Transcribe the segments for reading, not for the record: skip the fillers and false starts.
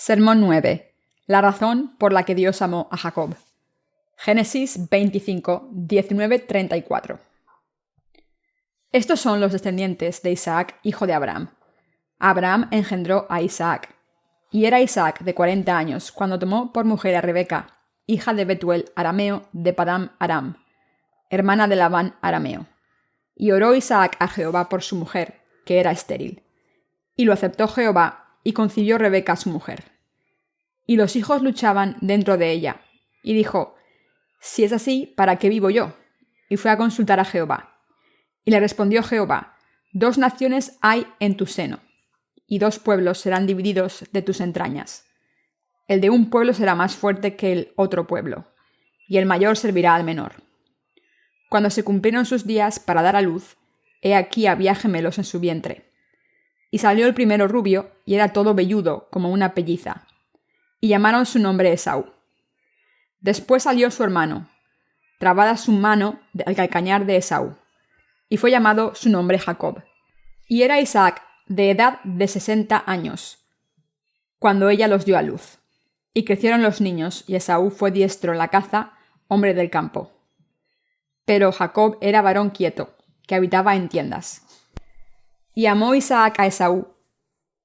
Sermón 9. La razón por la que Dios amó a Jacob. Génesis 25, 19-34. Estos son los descendientes de Isaac, hijo de Abraham. Abraham engendró a Isaac. Y era Isaac de 40 años cuando tomó por mujer a Rebeca, hija de Betuel arameo de Padán Aram, hermana de Labán arameo. Y oró Isaac a Jehová por su mujer, que era estéril. Y lo aceptó Jehová, y concibió Rebeca su mujer. Y los hijos luchaban dentro de ella. Y dijo: Si es así, ¿para qué vivo yo? Y fue a consultar a Jehová. Y le respondió Jehová: 2 naciones hay en tu seno, y 2 pueblos serán divididos de tus entrañas. El de un pueblo será más fuerte que el otro pueblo, y el mayor servirá al menor. Cuando se cumplieron sus días para dar a luz, he aquí había gemelos en su vientre. Y salió el primero rubio, y era todo velludo como una pelliza. Y llamaron su nombre Esaú. Después salió su hermano, trabada su mano al calcañar de Esaú, y fue llamado su nombre Jacob. Y era Isaac de edad de 60 años, cuando ella los dio a luz. Y crecieron los niños, y Esaú fue diestro en la caza, hombre del campo. Pero Jacob era varón quieto, que habitaba en tiendas. Y amó Isaac a Esaú,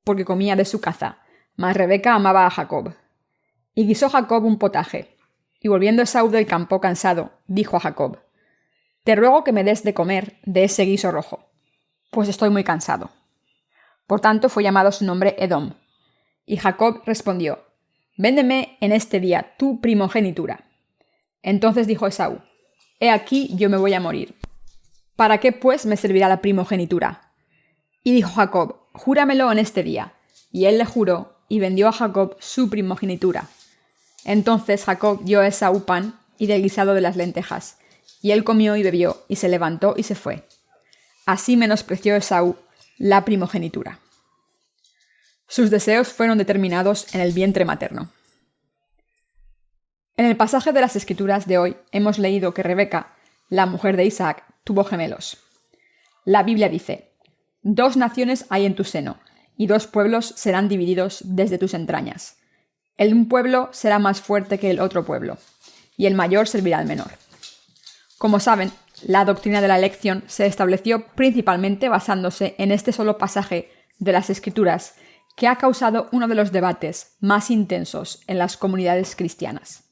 porque comía de su caza, mas Rebeca amaba a Jacob. Y guisó Jacob un potaje, y volviendo Esaú del campo cansado, dijo a Jacob: Te ruego que me des de comer de ese guiso rojo, pues estoy muy cansado. Por tanto fue llamado su nombre Edom. Y Jacob respondió: Véndeme en este día tu primogenitura. Entonces dijo Esaú: He aquí yo me voy a morir. ¿Para qué pues me servirá la primogenitura? Y dijo Jacob: Júramelo en este día. Y él le juró, y vendió a Jacob su primogenitura. Entonces Jacob dio a Esaú pan y del guisado de las lentejas, y él comió y bebió, y se levantó y se fue. Así menospreció Esaú la primogenitura. Sus deseos fueron determinados en el vientre materno. En el pasaje de las Escrituras de hoy hemos leído que Rebeca, la mujer de Isaac, tuvo gemelos. La Biblia dice: 2 naciones hay en tu seno, y 2 pueblos serán divididos desde tus entrañas. El un pueblo será más fuerte que el otro pueblo, y el mayor servirá al menor. Como saben, la doctrina de la elección se estableció principalmente basándose en este solo pasaje de las Escrituras, que ha causado uno de los debates más intensos en las comunidades cristianas.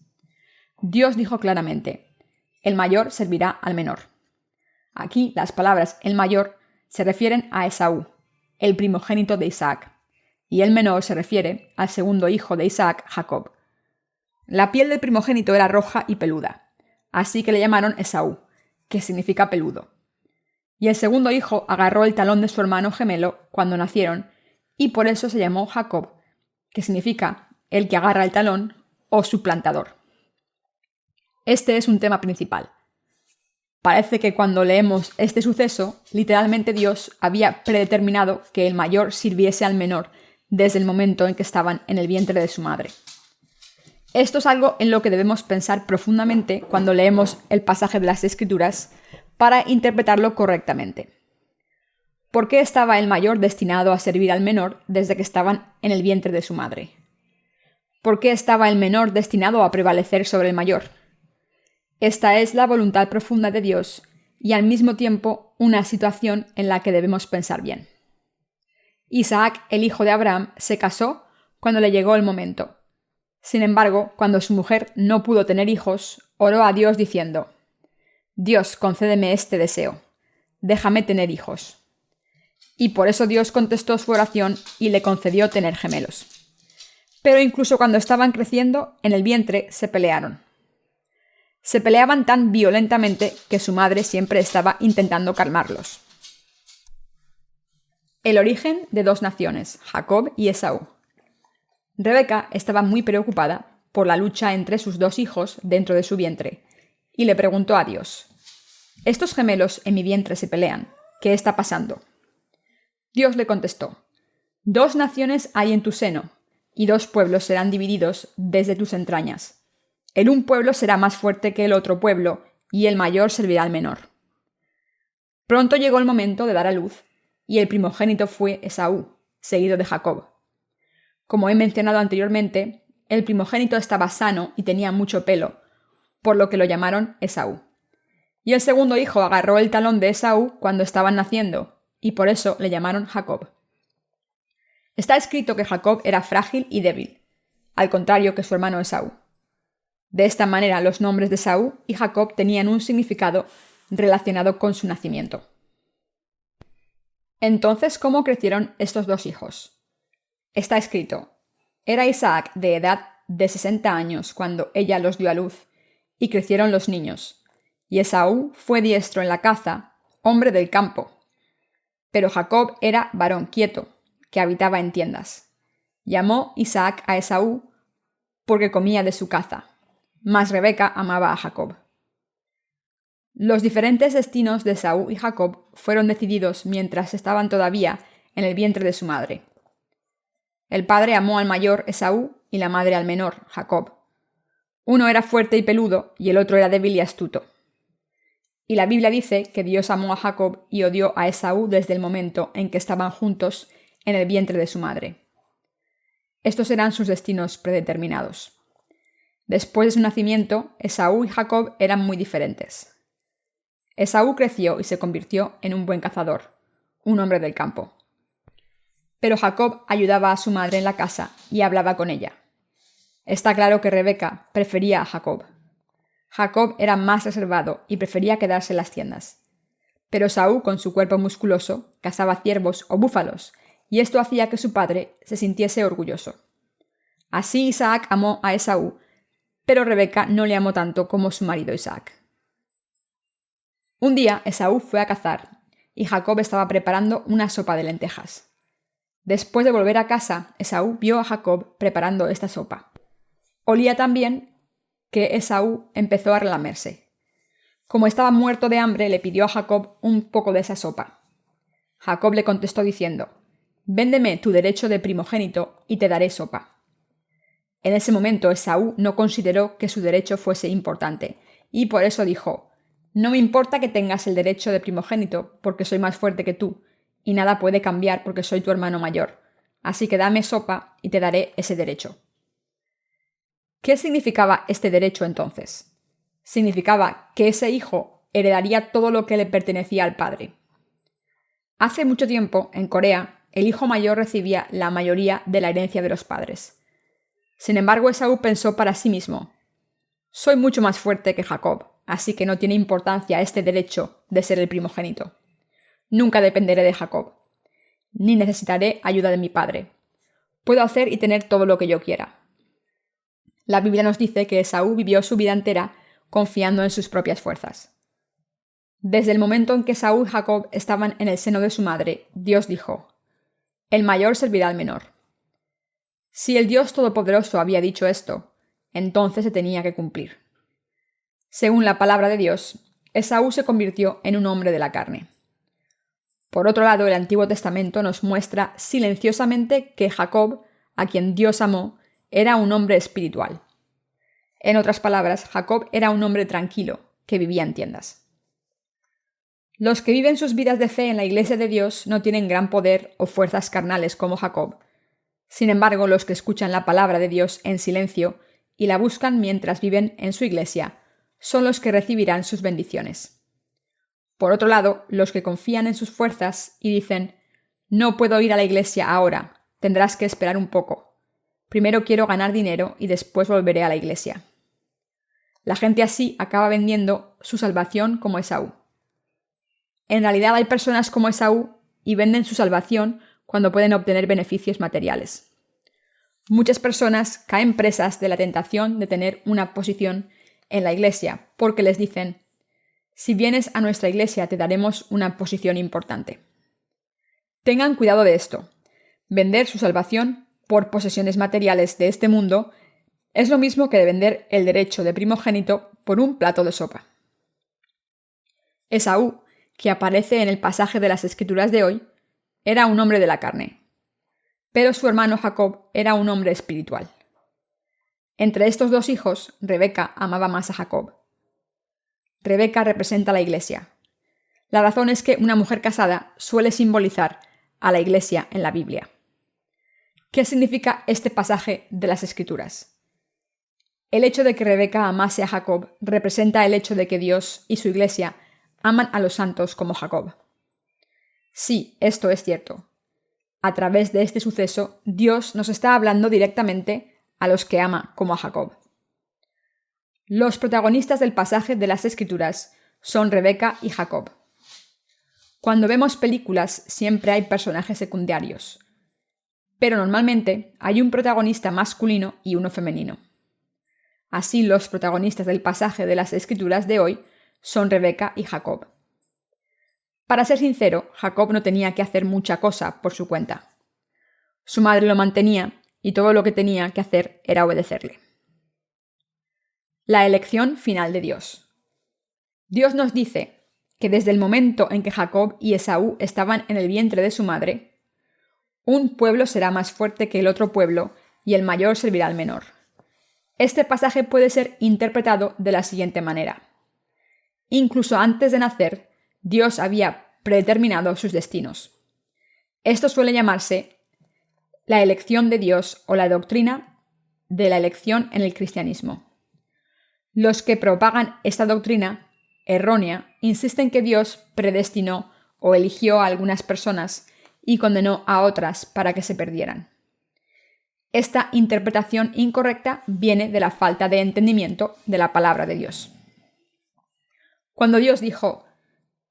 Dios dijo claramente: el mayor servirá al menor. Aquí las palabras el mayor se refieren a Esaú, el primogénito de Isaac, y el menor se refiere al segundo hijo de Isaac, Jacob. La piel del primogénito era roja y peluda, así que le llamaron Esaú, que significa peludo. Y el segundo hijo agarró el talón de su hermano gemelo cuando nacieron, y por eso se llamó Jacob, que significa el que agarra el talón o suplantador. Este es un tema principal. Parece que cuando leemos este suceso, literalmente Dios había predeterminado que el mayor sirviese al menor desde el momento en que estaban en el vientre de su madre. Esto es algo en lo que debemos pensar profundamente cuando leemos el pasaje de las Escrituras para interpretarlo correctamente. ¿Por qué estaba el mayor destinado a servir al menor desde que estaban en el vientre de su madre? ¿Por qué estaba el menor destinado a prevalecer sobre el mayor? Esta es la voluntad profunda de Dios y al mismo tiempo una situación en la que debemos pensar bien. Isaac, el hijo de Abraham, se casó cuando le llegó el momento. Sin embargo, cuando su mujer no pudo tener hijos, oró a Dios diciendo: Dios, concédeme este deseo, déjame tener hijos. Y por eso Dios contestó su oración y le concedió tener gemelos. Pero incluso cuando estaban creciendo, en el vientre se pelearon. Se peleaban tan violentamente que su madre siempre estaba intentando calmarlos. El origen de 2 naciones, Jacob y Esaú. Rebeca estaba muy preocupada por la lucha entre sus 2 hijos dentro de su vientre, y le preguntó a Dios: «Estos gemelos en mi vientre se pelean, ¿qué está pasando?». Dios le contestó: 2 naciones hay en tu seno, y 2 pueblos serán divididos desde tus entrañas. El un pueblo será más fuerte que el otro pueblo, y el mayor servirá al menor. Pronto llegó el momento de dar a luz, y el primogénito fue Esaú, seguido de Jacob. Como he mencionado anteriormente, el primogénito estaba sano y tenía mucho pelo, por lo que lo llamaron Esaú. Y el segundo hijo agarró el talón de Esaú cuando estaban naciendo, y por eso le llamaron Jacob. Está escrito que Jacob era frágil y débil, al contrario que su hermano Esaú. De esta manera, los nombres de Esaú y Jacob tenían un significado relacionado con su nacimiento. Entonces, ¿cómo crecieron estos dos hijos? Está escrito: era Isaac de edad de 60 años cuando ella los dio a luz, y crecieron los niños. Y Esaú fue diestro en la caza, hombre del campo. Pero Jacob era varón quieto, que habitaba en tiendas. Llamó Isaac a Esaú porque comía de su caza, mas Rebeca amaba a Jacob. Los diferentes destinos de Esaú y Jacob fueron decididos mientras estaban todavía en el vientre de su madre. El padre amó al mayor Esaú y la madre al menor, Jacob. Uno era fuerte y peludo y el otro era débil y astuto. Y la Biblia dice que Dios amó a Jacob y odió a Esaú desde el momento en que estaban juntos en el vientre de su madre. Estos eran sus destinos predeterminados. Después de su nacimiento, Esaú y Jacob eran muy diferentes. Esaú creció y se convirtió en un buen cazador, un hombre del campo. Pero Jacob ayudaba a su madre en la casa y hablaba con ella. Está claro que Rebeca prefería a Jacob. Jacob era más reservado y prefería quedarse en las tiendas. Pero Esaú, con su cuerpo musculoso, cazaba ciervos o búfalos, y esto hacía que su padre se sintiese orgulloso. Así Isaac amó a Esaú, pero Rebeca no le amó tanto como su marido Isaac. Un día Esaú fue a cazar, y Jacob estaba preparando una sopa de lentejas. Después de volver a casa, Esaú vio a Jacob preparando esta sopa. Olía tan bien que Esaú empezó a relamerse. Como estaba muerto de hambre, le pidió a Jacob un poco de esa sopa. Jacob le contestó diciendo: «Véndeme tu derecho de primogénito y te daré sopa». En ese momento Esaú no consideró que su derecho fuese importante, y por eso dijo: «No me importa que tengas el derecho de primogénito, porque soy más fuerte que tú, y nada puede cambiar porque soy tu hermano mayor. Así que dame sopa y te daré ese derecho». ¿Qué significaba este derecho entonces? Significaba que ese hijo heredaría todo lo que le pertenecía al padre. Hace mucho tiempo, en Corea, el hijo mayor recibía la mayoría de la herencia de los padres. Sin embargo, Esaú pensó para sí mismo: «Soy mucho más fuerte que Jacob, así que no tiene importancia este derecho de ser el primogénito. Nunca dependeré de Jacob, ni necesitaré ayuda de mi padre. Puedo hacer y tener todo lo que yo quiera». La Biblia nos dice que Esaú vivió su vida entera confiando en sus propias fuerzas. Desde el momento en que Esaú y Jacob estaban en el seno de su madre, Dios dijo: «El mayor servirá al menor». Si el Dios Todopoderoso había dicho esto, entonces se tenía que cumplir. Según la palabra de Dios, Esaú se convirtió en un hombre de la carne. Por otro lado, el Antiguo Testamento nos muestra silenciosamente que Jacob, a quien Dios amó, era un hombre espiritual. En otras palabras, Jacob era un hombre tranquilo, que vivía en tiendas. Los que viven sus vidas de fe en la Iglesia de Dios no tienen gran poder o fuerzas carnales como Jacob. Sin embargo, los que escuchan la palabra de Dios en silencio y la buscan mientras viven en su iglesia, son los que recibirán sus bendiciones. Por otro lado, los que confían en sus fuerzas y dicen: «No puedo ir a la iglesia ahora, tendrás que esperar un poco. Primero quiero ganar dinero y después volveré a la iglesia». La gente así acaba vendiendo su salvación como Esaú. En realidad hay personas como Esaú y venden su salvación cuando pueden obtener beneficios materiales. Muchas personas caen presas de la tentación de tener una posición en la iglesia porque les dicen: «Si vienes a nuestra iglesia te daremos una posición importante». Tengan cuidado de esto. Vender su salvación por posesiones materiales de este mundo es lo mismo que de vender el derecho de primogénito por un plato de sopa. Esaú, que aparece en el pasaje de las Escrituras de hoy, era un hombre de la carne, pero su hermano Jacob era un hombre espiritual. Entre estos dos hijos, Rebeca amaba más a Jacob. Rebeca representa a la iglesia. La razón es que una mujer casada suele simbolizar a la iglesia en la Biblia. ¿Qué significa este pasaje de las Escrituras? El hecho de que Rebeca amase a Jacob representa el hecho de que Dios y su Iglesia aman a los santos como Jacob. Sí, esto es cierto. A través de este suceso, Dios nos está hablando directamente a los que ama como a Jacob. Los protagonistas del pasaje de las Escrituras son Rebeca y Jacob. Cuando vemos películas siempre hay personajes secundarios, pero normalmente hay un protagonista masculino y uno femenino. Así los protagonistas del pasaje de las Escrituras de hoy son Rebeca y Jacob. Para ser sincero, Jacob no tenía que hacer mucha cosa por su cuenta. Su madre lo mantenía y todo lo que tenía que hacer era obedecerle. La elección final de Dios. Dios nos dice que desde el momento en que Jacob y Esaú estaban en el vientre de su madre, un pueblo será más fuerte que el otro pueblo y el mayor servirá al menor. Este pasaje puede ser interpretado de la siguiente manera. Incluso antes de nacer, Dios había predeterminado sus destinos. Esto suele llamarse la elección de Dios o la doctrina de la elección en el cristianismo. Los que propagan esta doctrina errónea insisten que Dios predestinó o eligió a algunas personas y condenó a otras para que se perdieran. Esta interpretación incorrecta viene de la falta de entendimiento de la palabra de Dios. Cuando Dios dijo,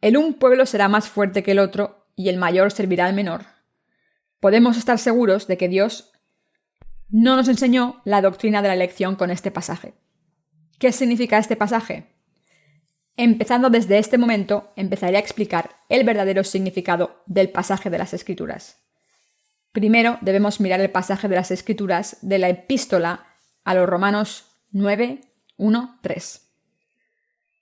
el un pueblo será más fuerte que el otro y el mayor servirá al menor, podemos estar seguros de que Dios no nos enseñó la doctrina de la elección con este pasaje. ¿Qué significa este pasaje? Empezando desde este momento, empezaré a explicar el verdadero significado del pasaje de las Escrituras. Primero debemos mirar el pasaje de las Escrituras de la epístola a los Romanos 9, 1, 3.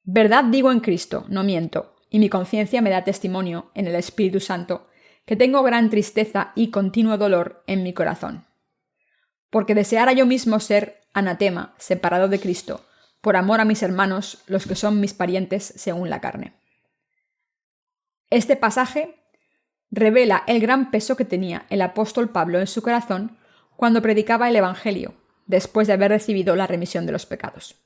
Verdad digo en Cristo, no miento, y mi conciencia me da testimonio en el Espíritu Santo, que tengo gran tristeza y continuo dolor en mi corazón. Porque deseara yo mismo ser anatema, separado de Cristo, por amor a mis hermanos, los que son mis parientes según la carne. Este pasaje revela el gran peso que tenía el apóstol Pablo en su corazón cuando predicaba el Evangelio, después de haber recibido la remisión de los pecados.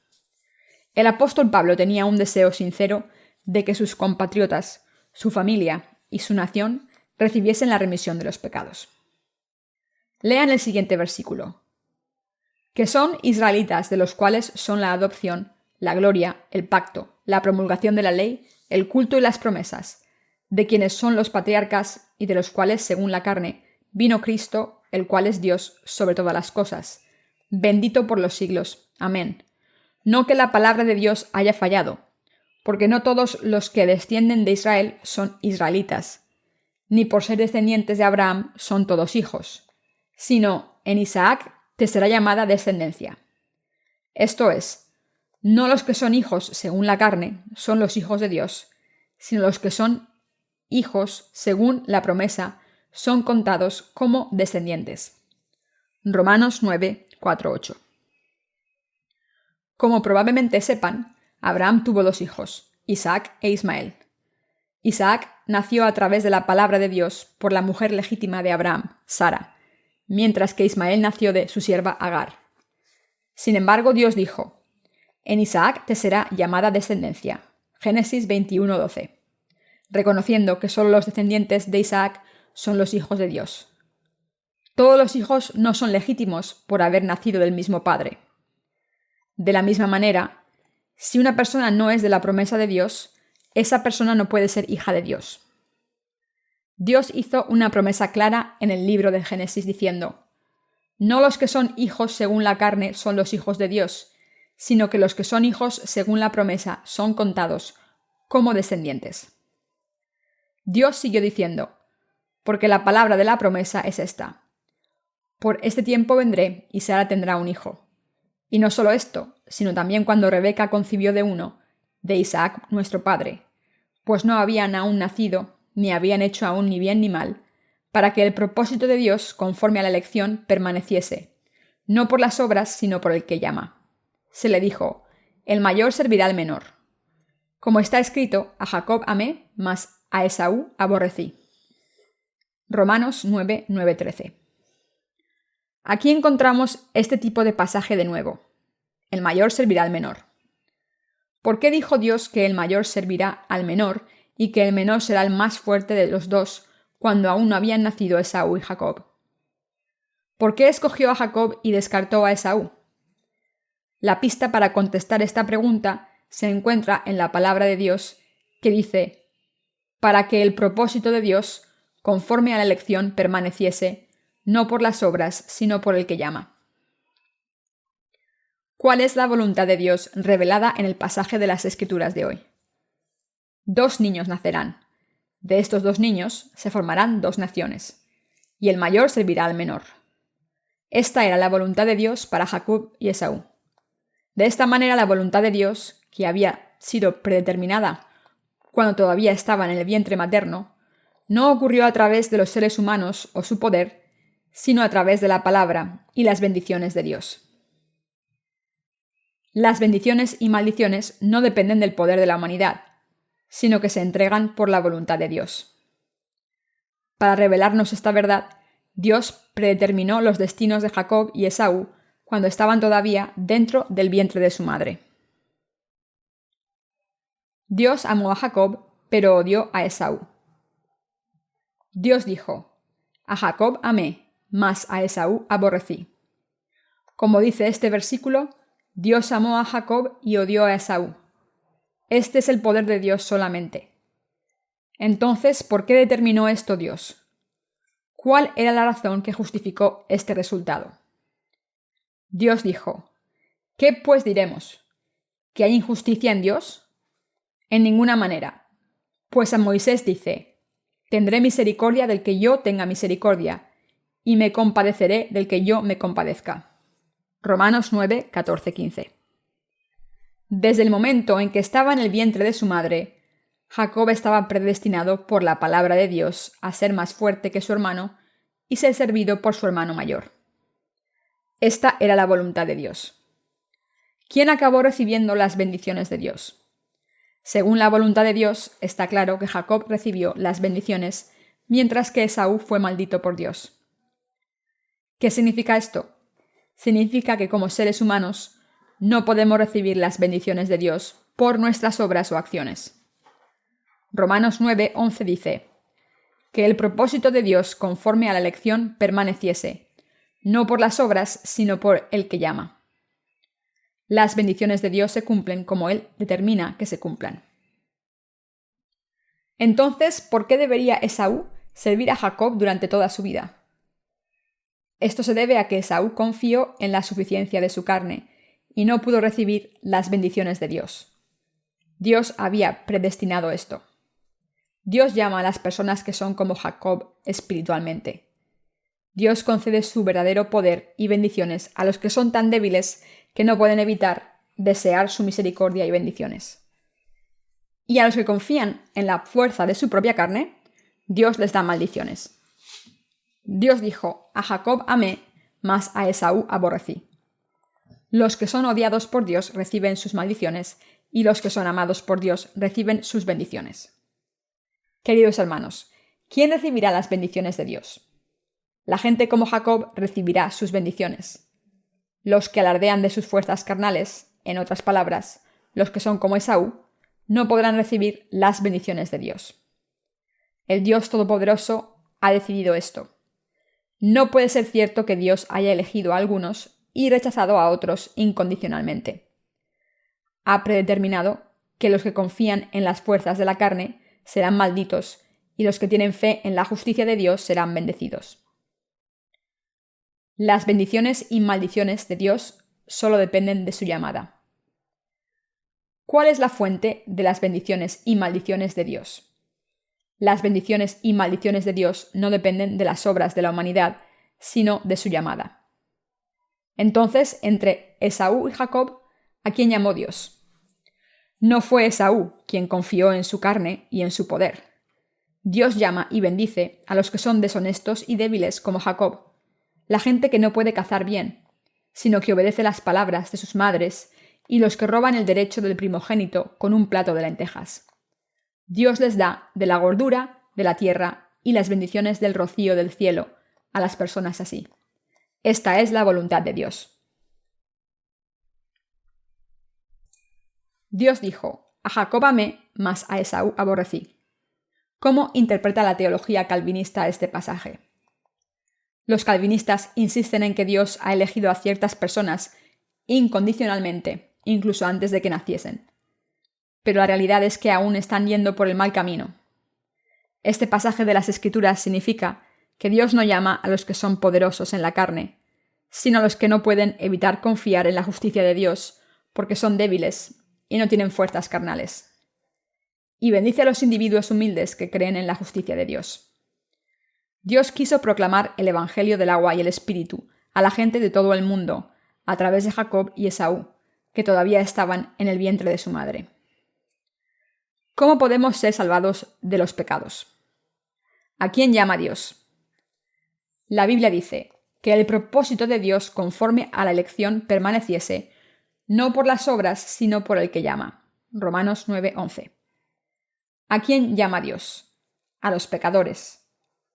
El apóstol Pablo tenía un deseo sincero de que sus compatriotas, su familia y su nación recibiesen la remisión de los pecados. Lean el siguiente versículo. Que son israelitas, de los cuales son la adopción, la gloria, el pacto, la promulgación de la ley, el culto y las promesas, de quienes son los patriarcas y de los cuales, según la carne, vino Cristo, el cual es Dios sobre todas las cosas, bendito por los siglos. Amén. No que la palabra de Dios haya fallado, porque no todos los que descienden de Israel son israelitas, ni por ser descendientes de Abraham son todos hijos, sino en Isaac te será llamada descendencia. Esto es, no los que son hijos según la carne son los hijos de Dios, sino los que son hijos según la promesa son contados como descendientes. Romanos 9, 4, 8. Como probablemente sepan, Abraham tuvo dos hijos, Isaac e Ismael. Isaac nació a través de la palabra de Dios por la mujer legítima de Abraham, Sara, mientras que Ismael nació de su sierva Agar. Sin embargo, Dios dijo, en Isaac te será llamada descendencia. Génesis 21, 12. Reconociendo que solo los descendientes de Isaac son los hijos de Dios. Todos los hijos no son legítimos por haber nacido del mismo padre. De la misma manera, si una persona no es de la promesa de Dios, esa persona no puede ser hija de Dios. Dios hizo una promesa clara en el libro de Génesis diciendo, no los que son hijos según la carne son los hijos de Dios, sino que los que son hijos según la promesa son contados como descendientes. Dios siguió diciendo, porque la palabra de la promesa es esta. Por este tiempo vendré y Sara tendrá un hijo. Y no solo esto, sino también cuando Rebeca concibió de uno, de Isaac nuestro padre, pues no habían aún nacido, ni habían hecho aún ni bien ni mal, para que el propósito de Dios, conforme a la elección, permaneciese, no por las obras, sino por el que llama. Se le dijo, el mayor servirá al menor. Como está escrito, a Jacob amé, mas a Esaú aborrecí. Romanos 9, 9, 13. Aquí encontramos este tipo de pasaje de nuevo. El mayor servirá al menor. ¿Por qué dijo Dios que el mayor servirá al menor y que el menor será el más fuerte de los dos cuando aún no habían nacido Esaú y Jacob? ¿Por qué escogió a Jacob y descartó a Esaú? La pista para contestar esta pregunta se encuentra en la palabra de Dios, que dice: para que el propósito de Dios, conforme a la elección, permaneciese, no por las obras, sino por el que llama. ¿Cuál es la voluntad de Dios revelada en el pasaje de las Escrituras de hoy? 2 niños nacerán. De estos 2 niños se formarán 2 naciones, y el mayor servirá al menor. Esta era la voluntad de Dios para Jacob y Esaú. De esta manera, la voluntad de Dios, que había sido predeterminada cuando todavía estaba en el vientre materno, no ocurrió a través de los seres humanos o su poder, sino a través de la palabra y las bendiciones de Dios. Las bendiciones y maldiciones no dependen del poder de la humanidad, sino que se entregan por la voluntad de Dios. Para revelarnos esta verdad, Dios predeterminó los destinos de Jacob y Esaú cuando estaban todavía dentro del vientre de su madre. Dios amó a Jacob, pero odió a Esaú. Dios dijo: a Jacob amé, mas a Esaú aborrecí. Como dice este versículo, Dios amó a Jacob y odió a Esaú. Este es el poder de Dios solamente. Entonces, ¿por qué determinó esto Dios? ¿Cuál era la razón que justificó este resultado? Dios dijo: ¿qué pues diremos? ¿Que hay injusticia en Dios? En ninguna manera. Pues a Moisés dice: tendré misericordia del que yo tenga misericordia, y me compadeceré del que yo me compadezca. Romanos 9, 14, 15. Desde el momento en que estaba en el vientre de su madre, Jacob estaba predestinado por la palabra de Dios a ser más fuerte que su hermano y ser servido por su hermano mayor. Esta era la voluntad de Dios. ¿Quién acabó recibiendo las bendiciones de Dios? Según la voluntad de Dios, está claro que Jacob recibió las bendiciones, mientras que Esaú fue maldito por Dios. ¿Qué significa esto? Significa que como seres humanos no podemos recibir las bendiciones de Dios por nuestras obras o acciones. Romanos 9, 11 dice: que el propósito de Dios conforme a la elección permaneciese, no por las obras, sino por el que llama. Las bendiciones de Dios se cumplen como Él determina que se cumplan. Entonces, ¿por qué debería Esaú servir a Jacob durante toda su vida? Esto se debe a que Esaú confió en la suficiencia de su carne y no pudo recibir las bendiciones de Dios. Dios había predestinado esto. Dios llama a las personas que son como Jacob espiritualmente. Dios concede su verdadero poder y bendiciones a los que son tan débiles que no pueden evitar desear su misericordia y bendiciones. Y a los que confían en la fuerza de su propia carne, Dios les da maldiciones. Dios dijo: a Jacob amé, mas a Esaú aborrecí. Los que son odiados por Dios reciben sus maldiciones, y los que son amados por Dios reciben sus bendiciones. Queridos hermanos, ¿quién recibirá las bendiciones de Dios? La gente como Jacob recibirá sus bendiciones. Los que alardean de sus fuerzas carnales, en otras palabras, los que son como Esaú, no podrán recibir las bendiciones de Dios. El Dios Todopoderoso ha decidido esto. No puede ser cierto que Dios haya elegido a algunos y rechazado a otros incondicionalmente. Ha predeterminado que los que confían en las fuerzas de la carne serán malditos y los que tienen fe en la justicia de Dios serán bendecidos. Las bendiciones y maldiciones de Dios solo dependen de su llamada. ¿Cuál es la fuente de las bendiciones y maldiciones de Dios? Las bendiciones y maldiciones de Dios no dependen de las obras de la humanidad, sino de su llamada. Entonces, entre Esaú y Jacob, ¿a quién llamó Dios? No fue Esaú quien confió en su carne y en su poder. Dios llama y bendice a los que son deshonestos y débiles como Jacob, la gente que no puede cazar bien, sino que obedece las palabras de sus madres, y los que roban el derecho del primogénito con un plato de lentejas. Dios les da de la gordura de la tierra y las bendiciones del rocío del cielo a las personas así. Esta es la voluntad de Dios. Dios dijo: a Jacob amé, mas a Esaú aborrecí. ¿Cómo interpreta la teología calvinista este pasaje? Los calvinistas insisten en que Dios ha elegido a ciertas personas incondicionalmente, incluso antes de que naciesen. Pero la realidad es que aún están yendo por el mal camino. Este pasaje de las Escrituras significa que Dios no llama a los que son poderosos en la carne, sino a los que no pueden evitar confiar en la justicia de Dios, porque son débiles y no tienen fuerzas carnales. Y bendice a los individuos humildes que creen en la justicia de Dios. Dios quiso proclamar el Evangelio del agua y el Espíritu a la gente de todo el mundo, a través de Jacob y Esaú, que todavía estaban en el vientre de su madre. ¿Cómo podemos ser salvados de los pecados? ¿A quién llama Dios? La Biblia dice que el propósito de Dios conforme a la elección permaneciese, no por las obras, sino por el que llama. Romanos 9:11. ¿A quién llama Dios? A los pecadores.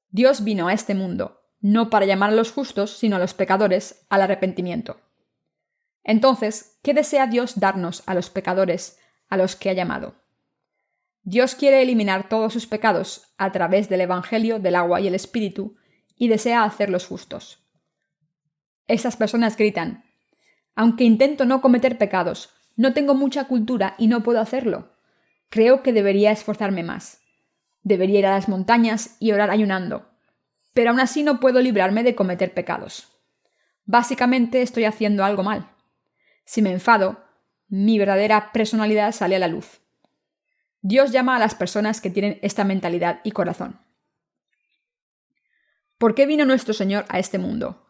Dios vino a este mundo, no para llamar a los justos, sino a los pecadores al arrepentimiento. Entonces, ¿qué desea Dios darnos a los pecadores a los que ha llamado? Dios quiere eliminar todos sus pecados a través del Evangelio del agua y el Espíritu y desea hacerlos justos. Estas personas gritan: aunque intento no cometer pecados, no tengo mucha cultura y no puedo hacerlo. Creo que debería esforzarme más. Debería ir a las montañas y orar ayunando, pero aún así no puedo librarme de cometer pecados. Básicamente estoy haciendo algo mal. Si me enfado, mi verdadera personalidad sale a la luz. Dios llama a las personas que tienen esta mentalidad y corazón. ¿Por qué vino nuestro Señor a este mundo?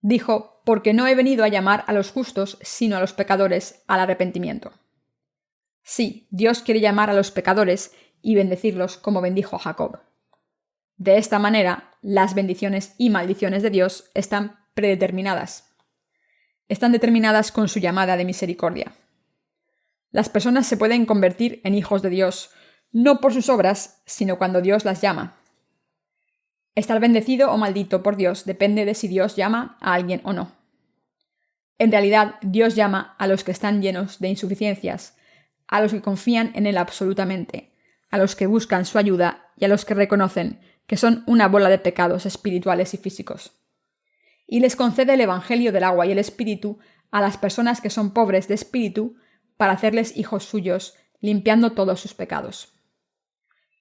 Dijo: porque no he venido a llamar a los justos, sino a los pecadores al arrepentimiento. Sí, Dios quiere llamar a los pecadores y bendecirlos como bendijo a Jacob. De esta manera, las bendiciones y maldiciones de Dios están predeterminadas. Están determinadas con su llamada de misericordia. Las personas se pueden convertir en hijos de Dios, no por sus obras, sino cuando Dios las llama. Estar bendecido o maldito por Dios depende de si Dios llama a alguien o no. En realidad, Dios llama a los que están llenos de insuficiencias, a los que confían en Él absolutamente, a los que buscan su ayuda y a los que reconocen que son una bola de pecados espirituales y físicos. Y les concede el Evangelio del agua y el Espíritu a las personas que son pobres de espíritu para hacerles hijos suyos, limpiando todos sus pecados.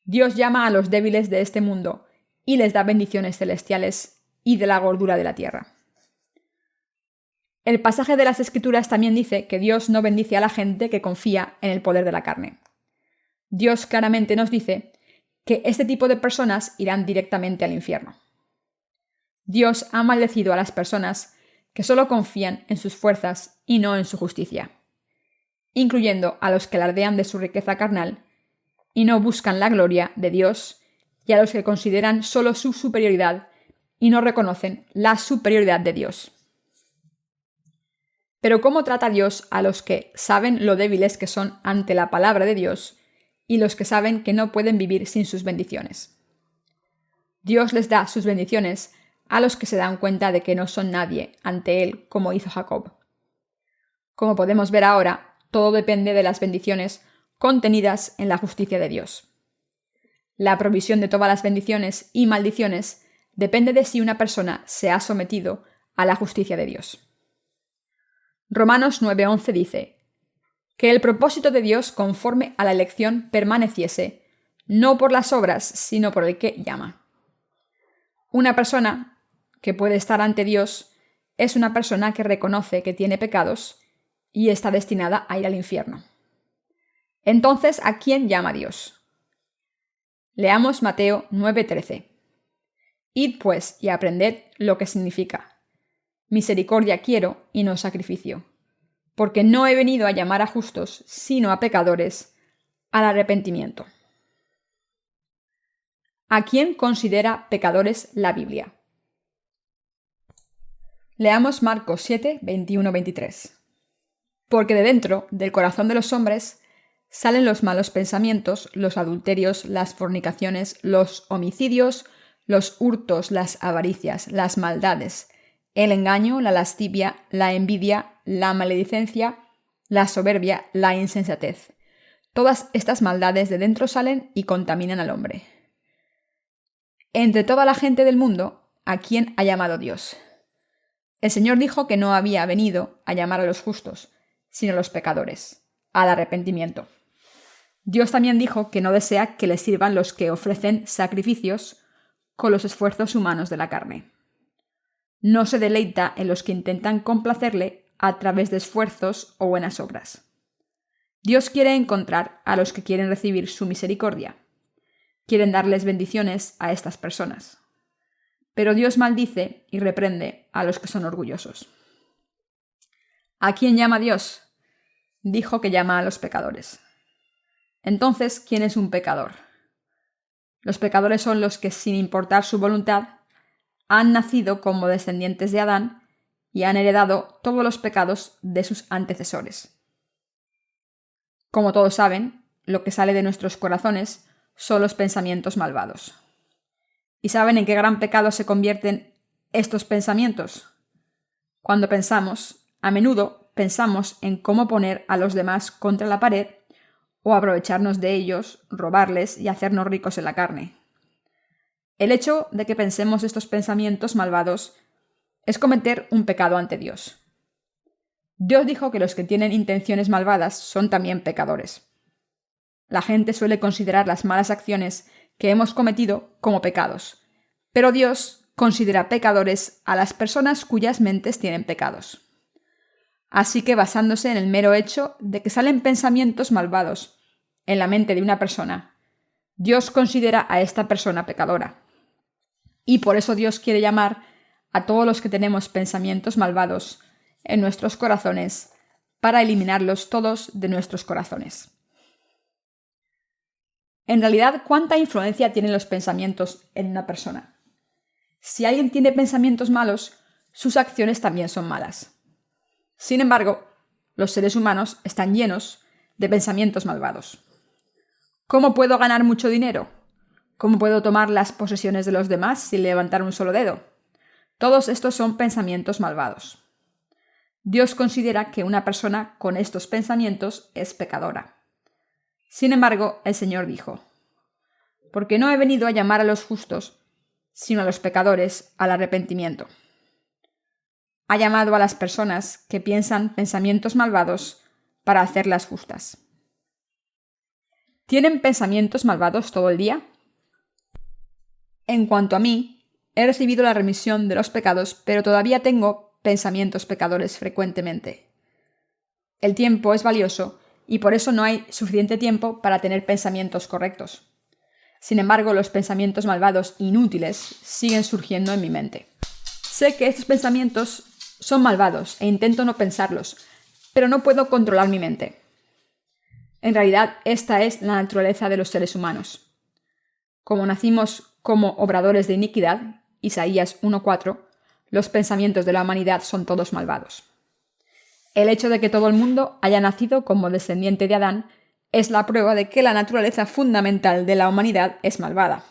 Dios llama a los débiles de este mundo y les da bendiciones celestiales y de la gordura de la tierra. El pasaje de las Escrituras también dice que Dios no bendice a la gente que confía en el poder de la carne. Dios claramente nos dice que este tipo de personas irán directamente al infierno. Dios ha maldecido a las personas que solo confían en sus fuerzas y no en su justicia, incluyendo a los que alardean de su riqueza carnal y no buscan la gloria de Dios, y a los que consideran solo su superioridad y no reconocen la superioridad de Dios. Pero ¿cómo trata Dios a los que saben lo débiles que son ante la palabra de Dios y los que saben que no pueden vivir sin sus bendiciones? Dios les da sus bendiciones a los que se dan cuenta de que no son nadie ante Él, como hizo Jacob. Como podemos ver ahora, todo depende de las bendiciones contenidas en la justicia de Dios. La provisión de todas las bendiciones y maldiciones depende de si una persona se ha sometido a la justicia de Dios. Romanos 9:11 dice: que el propósito de Dios conforme a la elección permaneciese, no por las obras, sino por el que llama. Una persona que puede estar ante Dios es una persona que reconoce que tiene pecados y está destinada a ir al infierno. Entonces, ¿a quién llama Dios? Leamos Mateo 9:13. Id pues y aprended lo que significa: misericordia quiero y no sacrificio, porque no he venido a llamar a justos, sino a pecadores, al arrepentimiento. ¿A quién considera pecadores la Biblia? Leamos Marcos 7:21-23. Porque de dentro del corazón de los hombres salen los malos pensamientos, los adulterios, las fornicaciones, los homicidios, los hurtos, las avaricias, las maldades, el engaño, la lascivia, la envidia, la maledicencia, la soberbia, la insensatez. Todas estas maldades de dentro salen y contaminan al hombre. Entre toda la gente del mundo, ¿a quién ha llamado Dios? El Señor dijo que no había venido a llamar a los justos, sino a los pecadores, al arrepentimiento. Dios también dijo que no desea que le sirvan los que ofrecen sacrificios con los esfuerzos humanos de la carne. No se deleita en los que intentan complacerle a través de esfuerzos o buenas obras. Dios quiere encontrar a los que quieren recibir su misericordia. Quieren darles bendiciones a estas personas. Pero Dios maldice y reprende a los que son orgullosos. ¿A quién llama Dios? Dijo que llama a los pecadores. Entonces, ¿quién es un pecador? Los pecadores son los que, sin importar su voluntad, han nacido como descendientes de Adán y han heredado todos los pecados de sus antecesores. Como todos saben, lo que sale de nuestros corazones son los pensamientos malvados. ¿Y saben en qué gran pecado se convierten estos pensamientos? Cuando pensamos, a menudo pensamos en cómo poner a los demás contra la pared o aprovecharnos de ellos, robarles y hacernos ricos en la carne. El hecho de que pensemos estos pensamientos malvados es cometer un pecado ante Dios. Dios dijo que los que tienen intenciones malvadas son también pecadores. La gente suele considerar las malas acciones que hemos cometido como pecados, pero Dios considera pecadores a las personas cuyas mentes tienen pecados. Así que, basándose en el mero hecho de que salen pensamientos malvados en la mente de una persona, Dios considera a esta persona pecadora. Y por eso Dios quiere llamar a todos los que tenemos pensamientos malvados en nuestros corazones para eliminarlos todos de nuestros corazones. En realidad, ¿cuánta influencia tienen los pensamientos en una persona? Si alguien tiene pensamientos malos, sus acciones también son malas. Sin embargo, los seres humanos están llenos de pensamientos malvados. ¿Cómo puedo ganar mucho dinero? ¿Cómo puedo tomar las posesiones de los demás sin levantar un solo dedo? Todos estos son pensamientos malvados. Dios considera que una persona con estos pensamientos es pecadora. Sin embargo, el Señor dijo: «Porque no he venido a llamar a los justos, sino a los pecadores al arrepentimiento». Ha llamado a las personas que piensan pensamientos malvados para hacerlas justas. ¿Tienen pensamientos malvados todo el día? En cuanto a mí, he recibido la remisión de los pecados, pero todavía tengo pensamientos pecadores frecuentemente. El tiempo es valioso y por eso no hay suficiente tiempo para tener pensamientos correctos. Sin embargo, los pensamientos malvados inútiles siguen surgiendo en mi mente. Sé que estos pensamientos son malvados e intento no pensarlos, pero no puedo controlar mi mente. En realidad, esta es la naturaleza de los seres humanos. Como nacimos como obradores de iniquidad, Isaías 1:4, los pensamientos de la humanidad son todos malvados. El hecho de que todo el mundo haya nacido como descendiente de Adán es la prueba de que la naturaleza fundamental de la humanidad es malvada.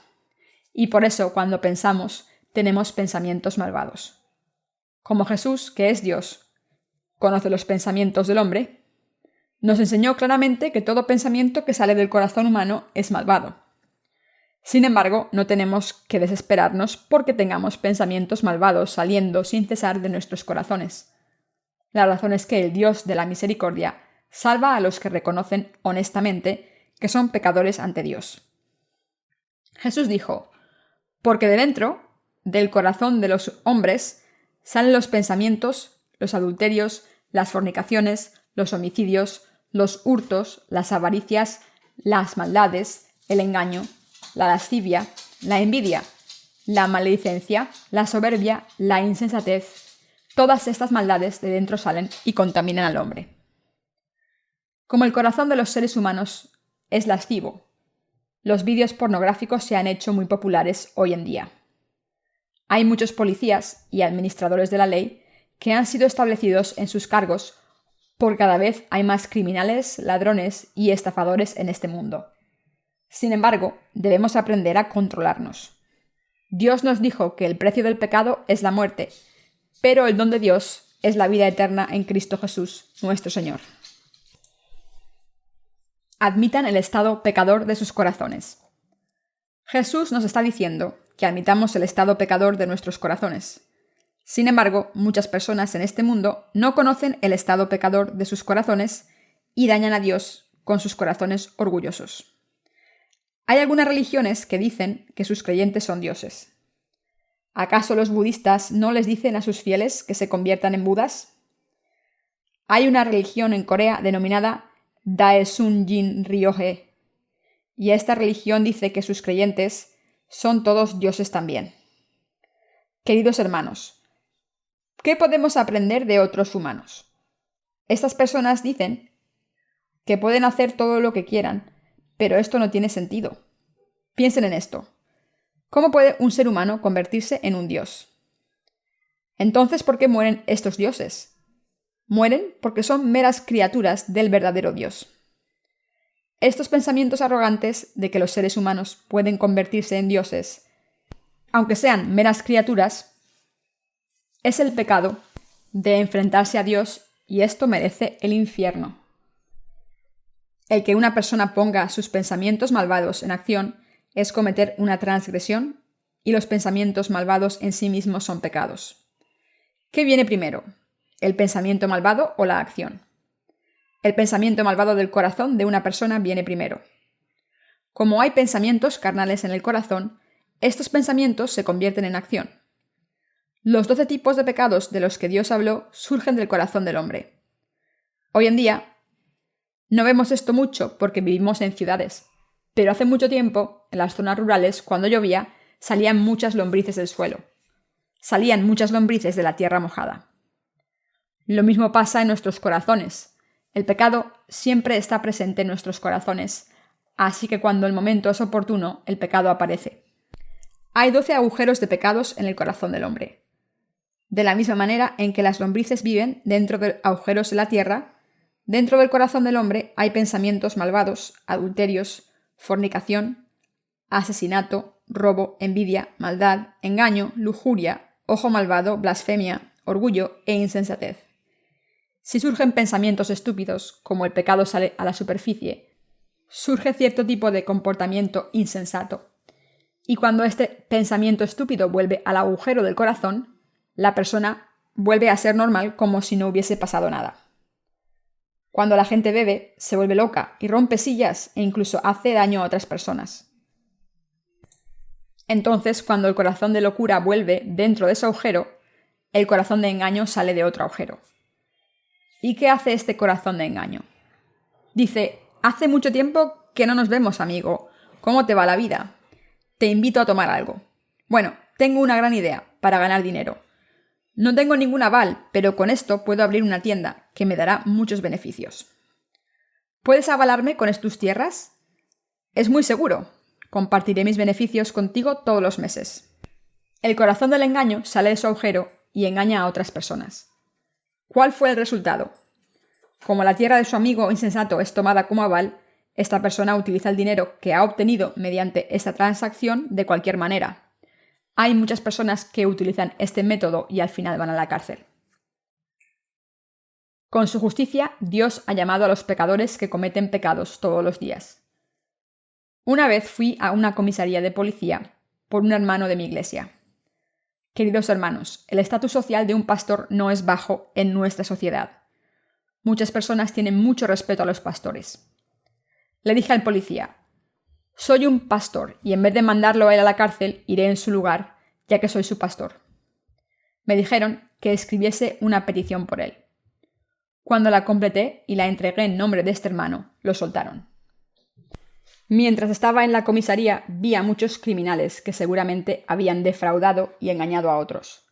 Y por eso, cuando pensamos, tenemos pensamientos malvados. Como Jesús, que es Dios, conoce los pensamientos del hombre, nos enseñó claramente que todo pensamiento que sale del corazón humano es malvado. Sin embargo, no tenemos que desesperarnos porque tengamos pensamientos malvados saliendo sin cesar de nuestros corazones. La razón es que el Dios de la misericordia salva a los que reconocen honestamente que son pecadores ante Dios. Jesús dijo: «Porque de dentro, del corazón de los hombres, salen los pensamientos, los adulterios, las fornicaciones, los homicidios, los hurtos, las avaricias, las maldades, el engaño, la lascivia, la envidia, la maledicencia, la soberbia, la insensatez. Todas estas maldades de dentro salen y contaminan al hombre». Como el corazón de los seres humanos es lascivo, los vídeos pornográficos se han hecho muy populares hoy en día. Hay muchos policías y administradores de la ley que han sido establecidos en sus cargos porque cada vez hay más criminales, ladrones y estafadores en este mundo. Sin embargo, debemos aprender a controlarnos. Dios nos dijo que el precio del pecado es la muerte, pero el don de Dios es la vida eterna en Cristo Jesús, nuestro Señor. Admitan el estado pecador de sus corazones. Jesús nos está diciendo que admitamos el estado pecador de nuestros corazones. Sin embargo, muchas personas en este mundo no conocen el estado pecador de sus corazones y dañan a Dios con sus corazones orgullosos. Hay algunas religiones que dicen que sus creyentes son dioses. ¿Acaso los budistas no les dicen a sus fieles que se conviertan en budas? Hay una religión en Corea denominada Daesunjin Ryoje, y esta religión dice que sus creyentes son todos dioses también. Queridos hermanos, ¿qué podemos aprender de otros humanos? Estas personas dicen que pueden hacer todo lo que quieran, pero esto no tiene sentido. Piensen en esto. ¿Cómo puede un ser humano convertirse en un dios? Entonces, ¿por qué mueren estos dioses? Mueren porque son meras criaturas del verdadero Dios. Estos pensamientos arrogantes de que los seres humanos pueden convertirse en dioses, aunque sean meras criaturas, es el pecado de enfrentarse a Dios, y esto merece el infierno. El que una persona ponga sus pensamientos malvados en acción es cometer una transgresión, y los pensamientos malvados en sí mismos son pecados. ¿Qué viene primero? ¿El pensamiento malvado o la acción? El pensamiento malvado del corazón de una persona viene primero. Como hay pensamientos carnales en el corazón, estos pensamientos se convierten en acción. Los 12 tipos de pecados de los que Dios habló surgen del corazón del hombre. Hoy en día, no vemos esto mucho porque vivimos en ciudades, pero hace mucho tiempo, en las zonas rurales, cuando llovía, salían muchas lombrices del suelo. Salían muchas lombrices de la tierra mojada. Lo mismo pasa en nuestros corazones. El pecado siempre está presente en nuestros corazones, así que cuando el momento es oportuno, el pecado aparece. Hay 12 agujeros de pecados en el corazón del hombre. De la misma manera en que las lombrices viven dentro de agujeros de la tierra, dentro del corazón del hombre hay pensamientos malvados, adulterios, fornicación, asesinato, robo, envidia, maldad, engaño, lujuria, ojo malvado, blasfemia, orgullo e insensatez. Si surgen pensamientos estúpidos, como el pecado sale a la superficie, surge cierto tipo de comportamiento insensato. Y cuando este pensamiento estúpido vuelve al agujero del corazón, la persona vuelve a ser normal como si no hubiese pasado nada. Cuando la gente bebe, se vuelve loca y rompe sillas e incluso hace daño a otras personas. Entonces, cuando el corazón de locura vuelve dentro de ese agujero, el corazón de engaño sale de otro agujero. ¿Y qué hace este corazón de engaño? Dice: hace mucho tiempo que no nos vemos, amigo. ¿Cómo te va la vida? Te invito a tomar algo. Bueno, tengo una gran idea para ganar dinero. No tengo ningún aval, pero con esto puedo abrir una tienda que me dará muchos beneficios. ¿Puedes avalarme con tus tierras? Es muy seguro. Compartiré mis beneficios contigo todos los meses. El corazón del engaño sale de su agujero y engaña a otras personas. ¿Cuál fue el resultado? Como la tierra de su amigo insensato es tomada como aval, esta persona utiliza el dinero que ha obtenido mediante esta transacción de cualquier manera. Hay muchas personas que utilizan este método y al final van a la cárcel. Con su justicia, Dios ha llamado a los pecadores que cometen pecados todos los días. Una vez fui a una comisaría de policía por un hermano de mi iglesia. Queridos hermanos, el estatus social de un pastor no es bajo en nuestra sociedad. Muchas personas tienen mucho respeto a los pastores. Le dije al policía: soy un pastor y en vez de mandarlo a él a la cárcel, iré en su lugar, ya que soy su pastor. Me dijeron que escribiese una petición por él. Cuando la completé y la entregué en nombre de este hermano, lo soltaron. Mientras estaba en la comisaría, vi a muchos criminales que seguramente habían defraudado y engañado a otros.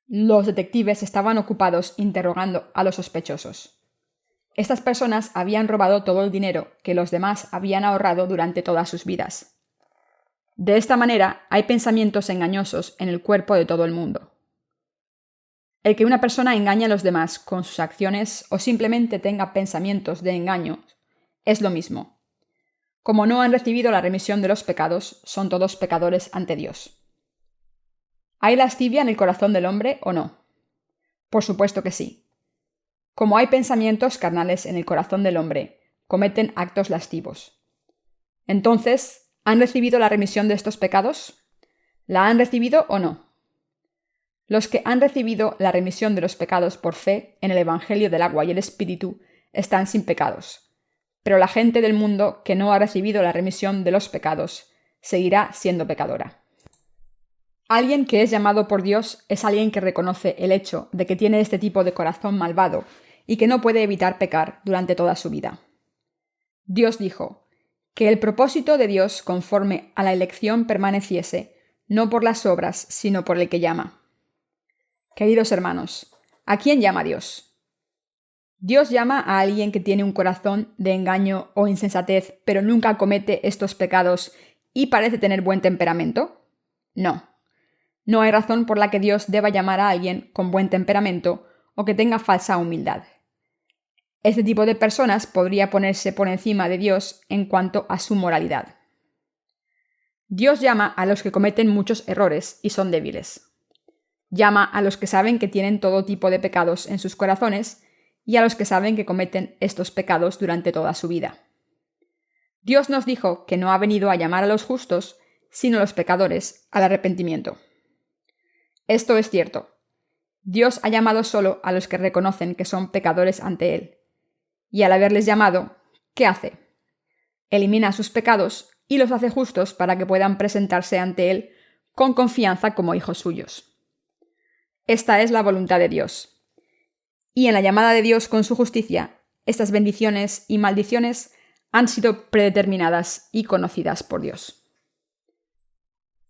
Los detectives estaban ocupados interrogando a los sospechosos. Estas personas habían robado todo el dinero que los demás habían ahorrado durante todas sus vidas. De esta manera, hay pensamientos engañosos en el cuerpo de todo el mundo. El que una persona engañe a los demás con sus acciones o simplemente tenga pensamientos de engaño es lo mismo. Como no han recibido la remisión de los pecados, son todos pecadores ante Dios. ¿Hay lascivia en el corazón del hombre o no? Por supuesto que sí. Como hay pensamientos carnales en el corazón del hombre, cometen actos lascivos. Entonces, ¿han recibido la remisión de estos pecados? ¿La han recibido o no? Los que han recibido la remisión de los pecados por fe en el Evangelio del agua y el Espíritu están sin pecados. Pero la gente del mundo que no ha recibido la remisión de los pecados seguirá siendo pecadora. Alguien que es llamado por Dios es alguien que reconoce el hecho de que tiene este tipo de corazón malvado y que no puede evitar pecar durante toda su vida. Dios dijo que el propósito de Dios conforme a la elección permaneciese, no por las obras, sino por el que llama. Queridos hermanos, ¿a quién llama Dios? ¿Dios llama a alguien que tiene un corazón de engaño o insensatez, pero nunca comete estos pecados y parece tener buen temperamento? No. No hay razón por la que Dios deba llamar a alguien con buen temperamento o que tenga falsa humildad. Este tipo de personas podría ponerse por encima de Dios en cuanto a su moralidad. Dios llama a los que cometen muchos errores y son débiles. Llama a los que saben que tienen todo tipo de pecados en sus corazones y a los que saben que cometen estos pecados durante toda su vida. Dios nos dijo que no ha venido a llamar a los justos, sino a los pecadores al arrepentimiento. Esto es cierto. Dios ha llamado solo a los que reconocen que son pecadores ante Él. Y al haberles llamado, ¿qué hace? Elimina sus pecados y los hace justos para que puedan presentarse ante Él con confianza como hijos suyos. Esta es la voluntad de Dios. Y en la llamada de Dios con su justicia, estas bendiciones y maldiciones han sido predeterminadas y conocidas por Dios.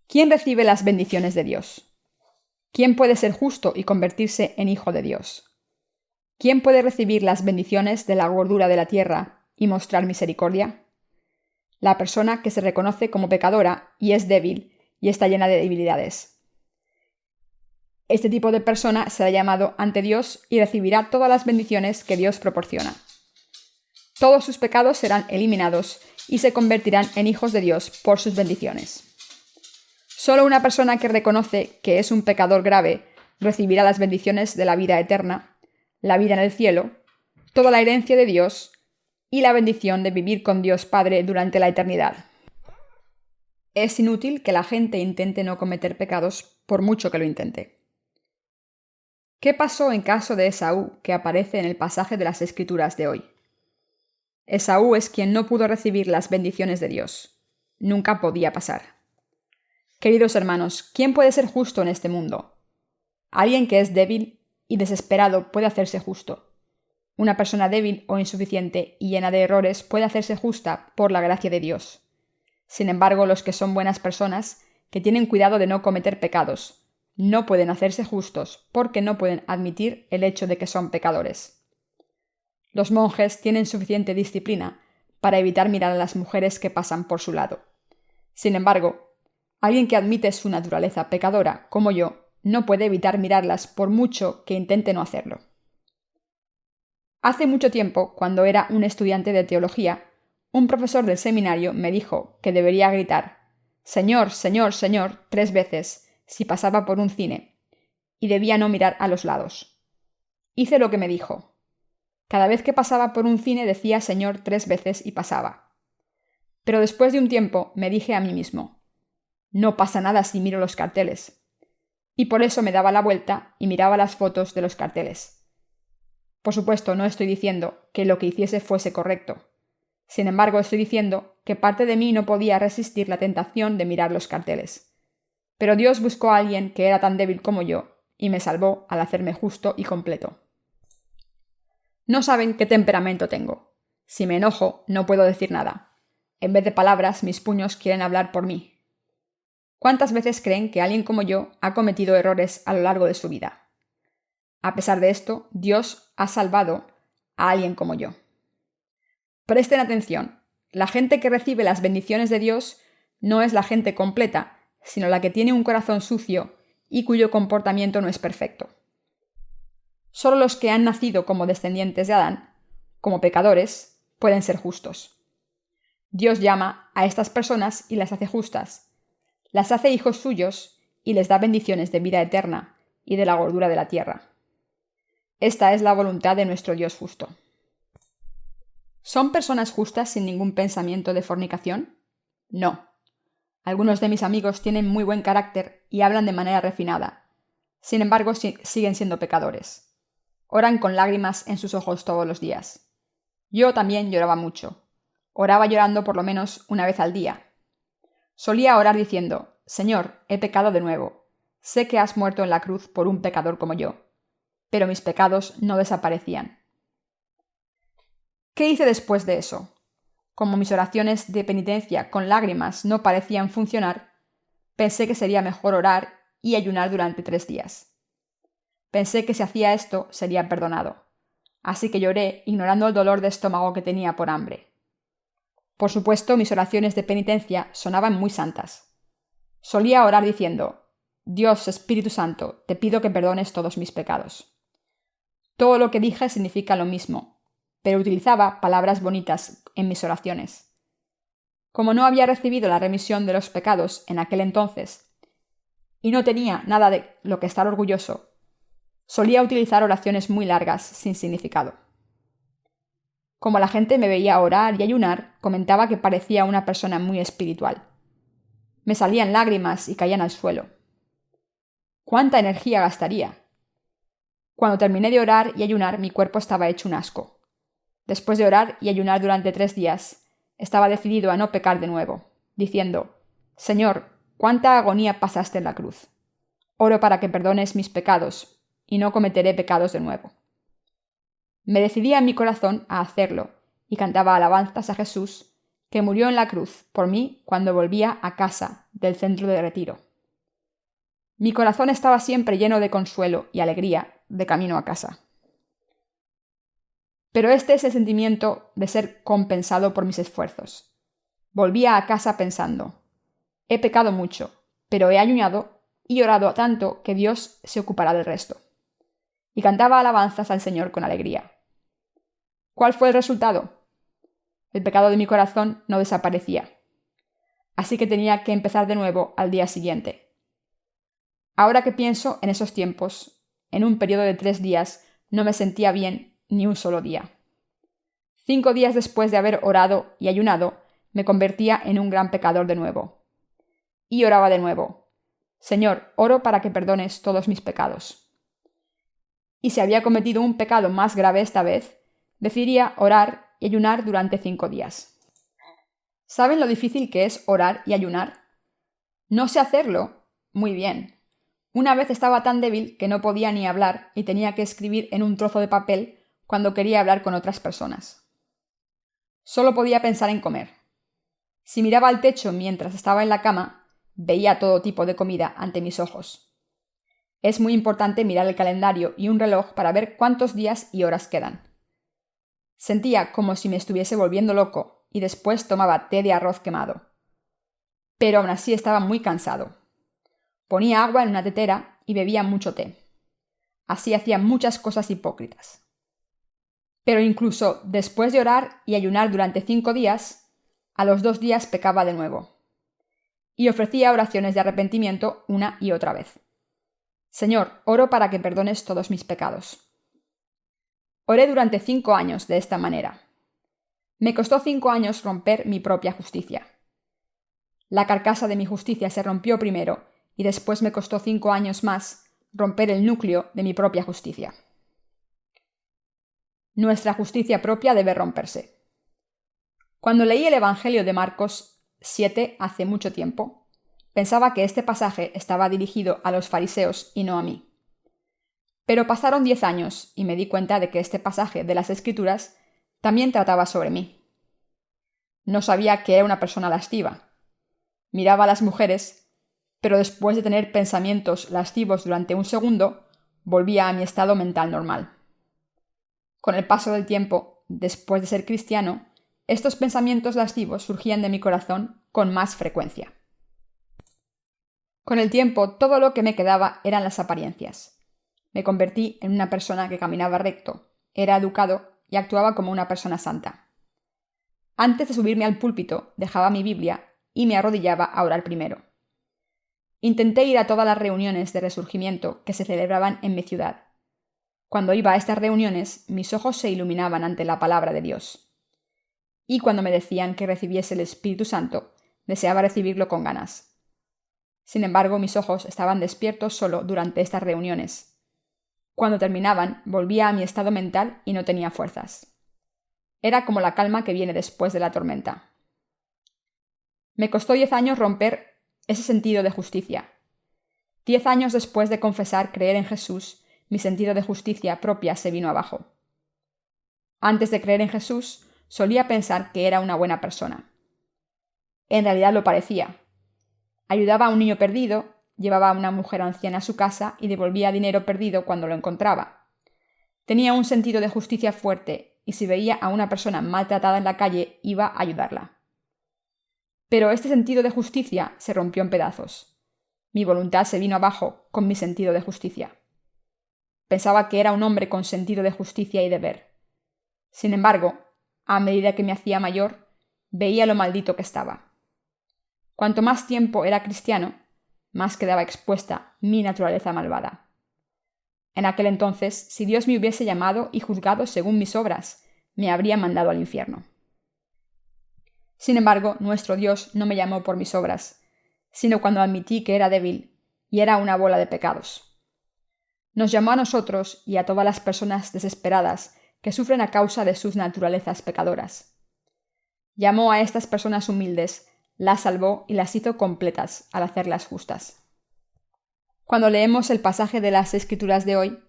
¿Quién recibe las bendiciones de Dios? ¿Quién puede ser justo y convertirse en hijo de Dios? ¿Quién puede recibir las bendiciones de la gordura de la tierra y mostrar misericordia? La persona que se reconoce como pecadora y es débil y está llena de debilidades. Este tipo de persona será llamado ante Dios y recibirá todas las bendiciones que Dios proporciona. Todos sus pecados serán eliminados y se convertirán en hijos de Dios por sus bendiciones. Solo una persona que reconoce que es un pecador grave recibirá las bendiciones de la vida eterna, la vida en el cielo, toda la herencia de Dios y la bendición de vivir con Dios Padre durante la eternidad. Es inútil que la gente intente no cometer pecados por mucho que lo intente. ¿Qué pasó en caso de Esaú que aparece en el pasaje de las Escrituras de hoy? Esaú es quien no pudo recibir las bendiciones de Dios. Nunca podía pasar. Queridos hermanos, ¿quién puede ser justo en este mundo? Alguien que es débil y desesperado puede hacerse justo. Una persona débil o insuficiente y llena de errores puede hacerse justa por la gracia de Dios. Sin embargo, los que son buenas personas, que tienen cuidado de no cometer pecados, no pueden hacerse justos porque no pueden admitir el hecho de que son pecadores. Los monjes tienen suficiente disciplina para evitar mirar a las mujeres que pasan por su lado. Sin embargo, alguien que admite su naturaleza pecadora, como yo, no puede evitar mirarlas por mucho que intente no hacerlo. Hace mucho tiempo, cuando era un estudiante de teología, un profesor del seminario me dijo que debería gritar «Señor, Señor, Señor» 3 veces si pasaba por un cine, y debía no mirar a los lados. Hice lo que me dijo. Cada vez que pasaba por un cine decía Señor 3 veces y pasaba. Pero después de un tiempo me dije a mí mismo, no pasa nada si miro los carteles. Y por eso me daba la vuelta y miraba las fotos de los carteles. Por supuesto, no estoy diciendo que lo que hiciese fuese correcto. Sin embargo, estoy diciendo que parte de mí no podía resistir la tentación de mirar los carteles. Pero Dios buscó a alguien que era tan débil como yo y me salvó al hacerme justo y completo. No saben qué temperamento tengo. Si me enojo, no puedo decir nada. En vez de palabras, mis puños quieren hablar por mí. ¿Cuántas veces creen que alguien como yo ha cometido errores a lo largo de su vida? A pesar de esto, Dios ha salvado a alguien como yo. Presten atención. La gente que recibe las bendiciones de Dios no es la gente completa, sino la que tiene un corazón sucio y cuyo comportamiento no es perfecto. Solo los que han nacido como descendientes de Adán, como pecadores, pueden ser justos. Dios llama a estas personas y las hace justas, las hace hijos suyos y les da bendiciones de vida eterna y de la gordura de la tierra. Esta es la voluntad de nuestro Dios justo. ¿Son personas justas sin ningún pensamiento de fornicación? No. Algunos de mis amigos tienen muy buen carácter y hablan de manera refinada. Sin embargo, siguen siendo pecadores. Oran con lágrimas en sus ojos todos los días. Yo también lloraba mucho. Oraba llorando por lo menos una vez al día. Solía orar diciendo: Señor, he pecado de nuevo. Sé que has muerto en la cruz por un pecador como yo. Pero mis pecados no desaparecían. ¿Qué hice después de eso? Como mis oraciones de penitencia con lágrimas no parecían funcionar, pensé que sería mejor orar y ayunar durante 3 días. Pensé que si hacía esto sería perdonado. Así que lloré, ignorando el dolor de estómago que tenía por hambre. Por supuesto, mis oraciones de penitencia sonaban muy santas. Solía orar diciendo: Dios, Espíritu Santo, te pido que perdones todos mis pecados. Todo lo que dije significa lo mismo, pero utilizaba palabras bonitas en mis oraciones. Como no había recibido la remisión de los pecados en aquel entonces, y no tenía nada de lo que estar orgulloso, solía utilizar oraciones muy largas sin significado. Como la gente me veía orar y ayunar, comentaba que parecía una persona muy espiritual. Me salían lágrimas y caían al suelo. ¿Cuánta energía gastaría? Cuando terminé de orar y ayunar, mi cuerpo estaba hecho un asco. Después de orar y ayunar durante 3 días, estaba decidido a no pecar de nuevo, diciendo: Señor, cuánta agonía pasaste en la cruz. Oro para que perdones mis pecados, y no cometeré pecados de nuevo. Me decidí en mi corazón a hacerlo, y cantaba alabanzas a Jesús, que murió en la cruz por mí cuando volvía a casa del centro de retiro. Mi corazón estaba siempre lleno de consuelo y alegría de camino a casa. Pero este es el sentimiento de ser compensado por mis esfuerzos. Volvía a casa pensando: he pecado mucho, pero he ayunado y orado tanto que Dios se ocupará del resto. Y cantaba alabanzas al Señor con alegría. ¿Cuál fue el resultado? El pecado de mi corazón no desaparecía. Así que tenía que empezar de nuevo al día siguiente. Ahora que pienso en esos tiempos, en un periodo de 3 días no me sentía bien ni un solo día. 5 días después de haber orado y ayunado, me convertía en un gran pecador de nuevo. Y oraba de nuevo: Señor, oro para que perdones todos mis pecados. Y si había cometido un pecado más grave esta vez, decidía orar y ayunar durante 5 días. ¿Saben lo difícil que es orar y ayunar? No sé hacerlo. Muy bien. Una vez estaba tan débil que no podía ni hablar y tenía que escribir en un trozo de papel cuando quería hablar con otras personas. Solo podía pensar en comer. Si miraba al techo mientras estaba en la cama, veía todo tipo de comida ante mis ojos. Es muy importante mirar el calendario y un reloj para ver cuántos días y horas quedan. Sentía como si me estuviese volviendo loco y después tomaba té de arroz quemado. Pero aún así estaba muy cansado. Ponía agua en una tetera y bebía mucho té. Así hacía muchas cosas hipócritas. Pero incluso después de orar y ayunar durante 5 días, a los 2 días pecaba de nuevo. Y ofrecía oraciones de arrepentimiento una y otra vez. Señor, oro para que perdones todos mis pecados. Oré durante 5 años de esta manera. Me costó 5 años romper mi propia justicia. La carcasa de mi justicia se rompió primero y después me costó 5 años más romper el núcleo de mi propia justicia. Nuestra justicia propia debe romperse. Cuando leí el Evangelio de Marcos 7 hace mucho tiempo, pensaba que este pasaje estaba dirigido a los fariseos y no a mí. Pero pasaron 10 años y me di cuenta de que este pasaje de las Escrituras también trataba sobre mí. No sabía que era una persona lasciva. Miraba a las mujeres, pero después de tener pensamientos lascivos durante un segundo, volvía a mi estado mental normal. Con el paso del tiempo, después de ser cristiano, estos pensamientos lascivos surgían de mi corazón con más frecuencia. Con el tiempo, todo lo que me quedaba eran las apariencias. Me convertí en una persona que caminaba recto, era educado y actuaba como una persona santa. Antes de subirme al púlpito, dejaba mi Biblia y me arrodillaba a orar primero. Intenté ir a todas las reuniones de resurgimiento que se celebraban en mi ciudad. Cuando iba a estas reuniones, mis ojos se iluminaban ante la palabra de Dios. Y cuando me decían que recibiese el Espíritu Santo, deseaba recibirlo con ganas. Sin embargo, mis ojos estaban despiertos solo durante estas reuniones. Cuando terminaban, volvía a mi estado mental y no tenía fuerzas. Era como la calma que viene después de la tormenta. Me costó 10 años romper ese sentido de justicia. 10 años después de confesar creer en Jesús, mi sentido de justicia propia se vino abajo. Antes de creer en Jesús, solía pensar que era una buena persona. En realidad lo parecía. Ayudaba a un niño perdido, llevaba a una mujer anciana a su casa y devolvía dinero perdido cuando lo encontraba. Tenía un sentido de justicia fuerte y si veía a una persona maltratada en la calle, iba a ayudarla. Pero este sentido de justicia se rompió en pedazos. Mi voluntad se vino abajo con mi sentido de justicia. Pensaba que era un hombre con sentido de justicia y deber. Sin embargo, a medida que me hacía mayor, veía lo maldito que estaba. Cuanto más tiempo era cristiano, más quedaba expuesta mi naturaleza malvada. En aquel entonces, si Dios me hubiese llamado y juzgado según mis obras, me habría mandado al infierno. Sin embargo, nuestro Dios no me llamó por mis obras, sino cuando admití que era débil y era una bola de pecados. Nos llamó a nosotros y a todas las personas desesperadas que sufren a causa de sus naturalezas pecadoras. Llamó a estas personas humildes, las salvó y las hizo completas al hacerlas justas. Cuando leemos el pasaje de las Escrituras de hoy,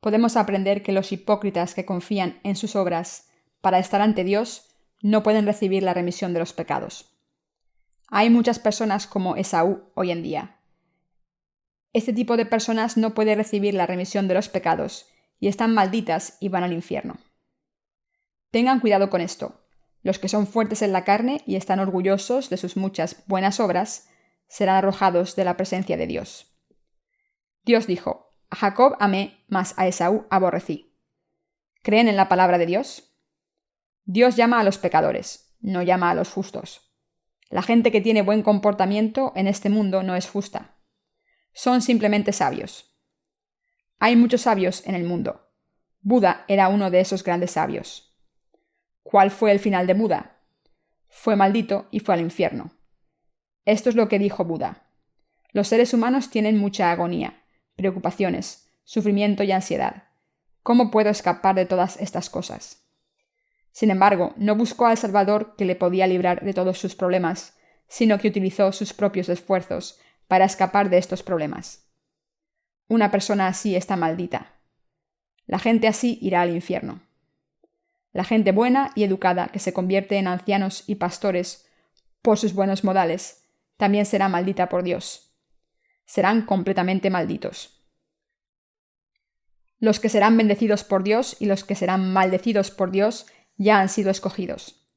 podemos aprender que los hipócritas que confían en sus obras para estar ante Dios no pueden recibir la remisión de los pecados. Hay muchas personas como Esaú hoy en día. Este tipo de personas no puede recibir la remisión de los pecados y están malditas y van al infierno. Tengan cuidado con esto. Los que son fuertes en la carne y están orgullosos de sus muchas buenas obras serán arrojados de la presencia de Dios. Dios dijo: a Jacob amé, mas a Esaú aborrecí. ¿Creen en la palabra de Dios? Dios llama a los pecadores, no llama a los justos. La gente que tiene buen comportamiento en este mundo no es justa. Son simplemente sabios. Hay muchos sabios en el mundo. Buda era uno de esos grandes sabios. ¿Cuál fue el final de Buda? Fue maldito y fue al infierno. Esto es lo que dijo Buda. Los seres humanos tienen mucha agonía, preocupaciones, sufrimiento y ansiedad. ¿Cómo puedo escapar de todas estas cosas? Sin embargo, no buscó al Salvador que le podía librar de todos sus problemas, sino que utilizó sus propios esfuerzos para escapar de estos problemas. Una persona así está maldita. La gente así irá al infierno. La gente buena y educada que se convierte en ancianos y pastores por sus buenos modales también será maldita por Dios. Serán completamente malditos. Los que serán bendecidos por Dios y los que serán maldecidos por Dios ya han sido escogidos.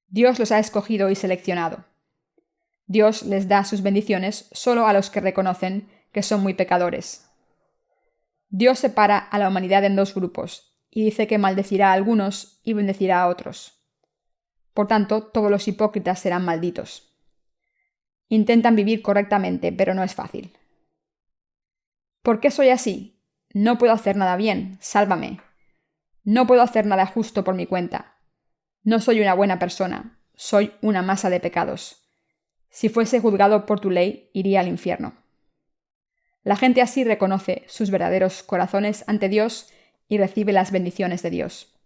Dios los ha escogido y seleccionado. Dios les da sus bendiciones solo a los que reconocen que son muy pecadores. Dios separa a la humanidad en dos grupos y dice que maldecirá a algunos y bendecirá a otros. Por tanto, todos los hipócritas serán malditos. Intentan vivir correctamente, pero no es fácil. ¿Por qué soy así? No puedo hacer nada bien, sálvame. No puedo hacer nada justo por mi cuenta. No soy una buena persona, soy una masa de pecados. Si fuese juzgado por tu ley, iría al infierno. La gente así reconoce sus verdaderos corazones ante Dios y recibe las bendiciones de Dios.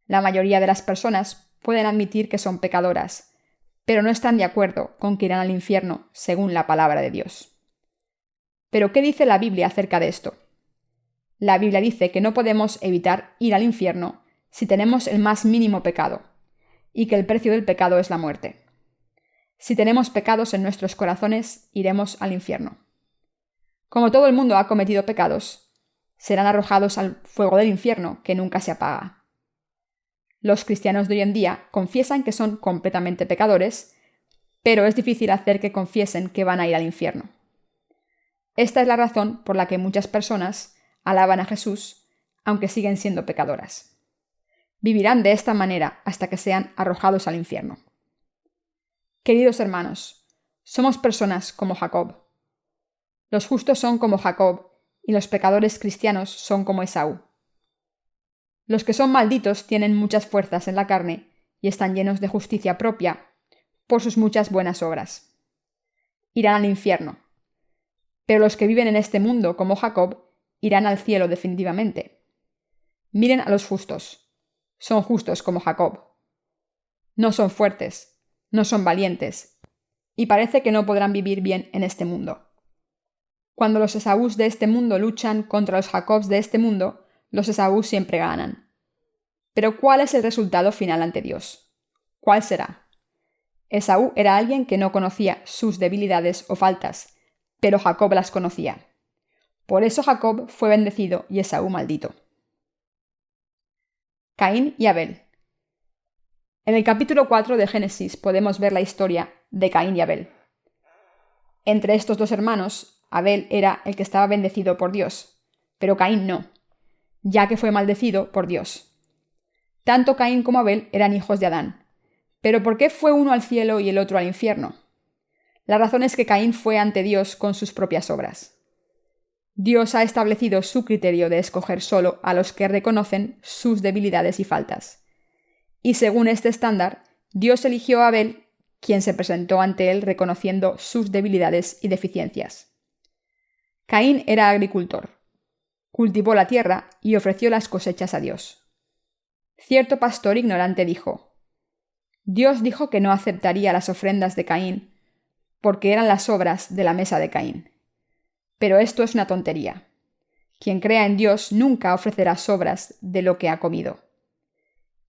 La mayoría de las personas pueden admitir que son pecadoras, pero no están de acuerdo con que irán al infierno según la palabra de Dios. ¿Pero qué dice la Biblia acerca de esto? La Biblia dice que no podemos evitar ir al infierno si tenemos el más mínimo pecado, y que el precio del pecado es la muerte. Si tenemos pecados en nuestros corazones, iremos al infierno. Como todo el mundo ha cometido pecados, serán arrojados al fuego del infierno que nunca se apaga. Los cristianos de hoy en día confiesan que son completamente pecadores, pero es difícil hacer que confiesen que van a ir al infierno. Esta es la razón por la que muchas personas alaban a Jesús, aunque siguen siendo pecadoras. Vivirán de esta manera hasta que sean arrojados al infierno. Queridos hermanos, somos personas como Jacob. Los justos son como Jacob y los pecadores cristianos son como Esaú. Los que son malditos tienen muchas fuerzas en la carne y están llenos de justicia propia por sus muchas buenas obras. Irán al infierno. Pero los que viven en este mundo, como Jacob, irán al cielo definitivamente. Miren a los justos. Son justos como Jacob. No son fuertes, no son valientes, y parece que no podrán vivir bien en este mundo. Cuando los Esaús de este mundo luchan contra los Jacobs de este mundo, los Esaús siempre ganan. Pero ¿cuál es el resultado final ante Dios? ¿Cuál será? Esaú era alguien que no conocía sus debilidades o faltas, pero Jacob las conocía. Por eso Jacob fue bendecido y Esaú maldito. Caín y Abel. En el capítulo 4 de Génesis podemos ver la historia de Caín y Abel. Entre estos dos hermanos, Abel era el que estaba bendecido por Dios, pero Caín no, ya que fue maldecido por Dios. Tanto Caín como Abel eran hijos de Adán. ¿Pero por qué fue uno al cielo y el otro al infierno? La razón es que Caín fue ante Dios con sus propias obras. Dios ha establecido su criterio de escoger solo a los que reconocen sus debilidades y faltas. Y según este estándar, Dios eligió a Abel, quien se presentó ante él reconociendo sus debilidades y deficiencias. Caín era agricultor. Cultivó la tierra y ofreció las cosechas a Dios. Cierto pastor ignorante dijo: Dios dijo que no aceptaría las ofrendas de Caín porque eran las obras de la mesa de Caín. Pero esto es una tontería. Quien crea en Dios nunca ofrecerá sobras de lo que ha comido.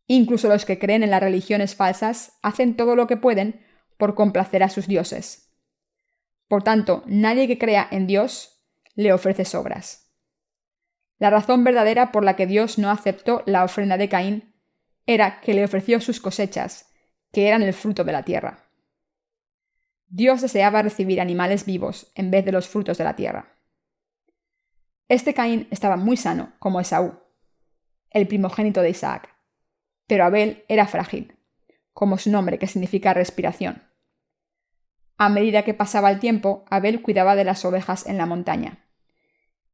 Incluso los que creen en las religiones falsas hacen todo lo que pueden por complacer a sus dioses. Por tanto, nadie que crea en Dios le ofrece sobras. La razón verdadera por la que Dios no aceptó la ofrenda de Caín era que le ofreció sus cosechas, que eran el fruto de la tierra. Dios deseaba recibir animales vivos en vez de los frutos de la tierra. Este Caín estaba muy sano, como Esaú, el primogénito de Isaac, pero Abel era frágil, como su nombre, que significa respiración. A medida que pasaba el tiempo, Abel cuidaba de las ovejas en la montaña,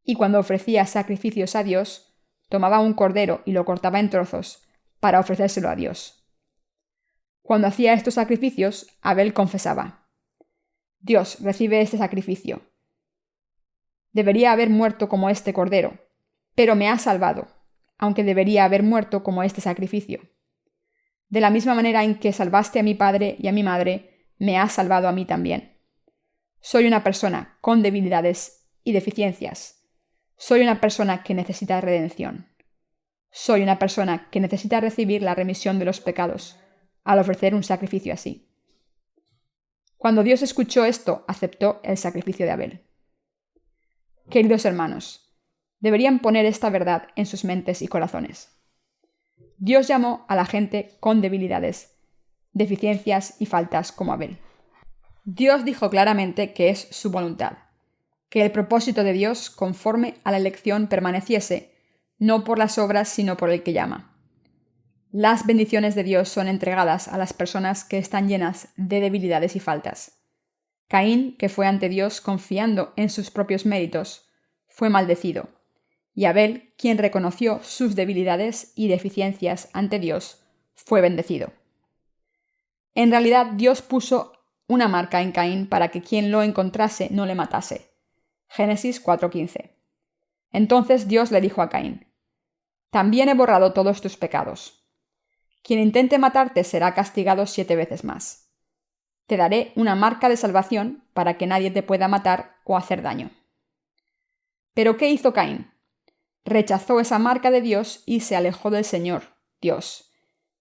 y cuando ofrecía sacrificios a Dios, tomaba un cordero y lo cortaba en trozos para ofrecérselo a Dios. Cuando hacía estos sacrificios, Abel confesaba: Dios, recibe este sacrificio. Debería haber muerto como este cordero, pero me ha salvado, aunque debería haber muerto como este sacrificio. De la misma manera en que salvaste a mi padre y a mi madre, me has salvado a mí también. Soy una persona con debilidades y deficiencias. Soy una persona que necesita redención. Soy una persona que necesita recibir la remisión de los pecados al ofrecer un sacrificio así. Cuando Dios escuchó esto, aceptó el sacrificio de Abel. Queridos hermanos, deberían poner esta verdad en sus mentes y corazones. Dios llamó a la gente con debilidades, deficiencias y faltas como Abel. Dios dijo claramente que es su voluntad, que el propósito de Dios conforme a la elección permaneciese, no por las obras sino por el que llama. Las bendiciones de Dios son entregadas a las personas que están llenas de debilidades y faltas. Caín, que fue ante Dios confiando en sus propios méritos, fue maldecido, y Abel, quien reconoció sus debilidades y deficiencias ante Dios, fue bendecido. En realidad, Dios puso una marca en Caín para que quien lo encontrase no le matase. Génesis 4:15. Entonces Dios le dijo a Caín: También he borrado todos tus pecados. Quien intente matarte será castigado 7 veces más. Te daré una marca de salvación para que nadie te pueda matar o hacer daño. ¿Pero qué hizo Caín? Rechazó esa marca de Dios y se alejó del Señor, Dios.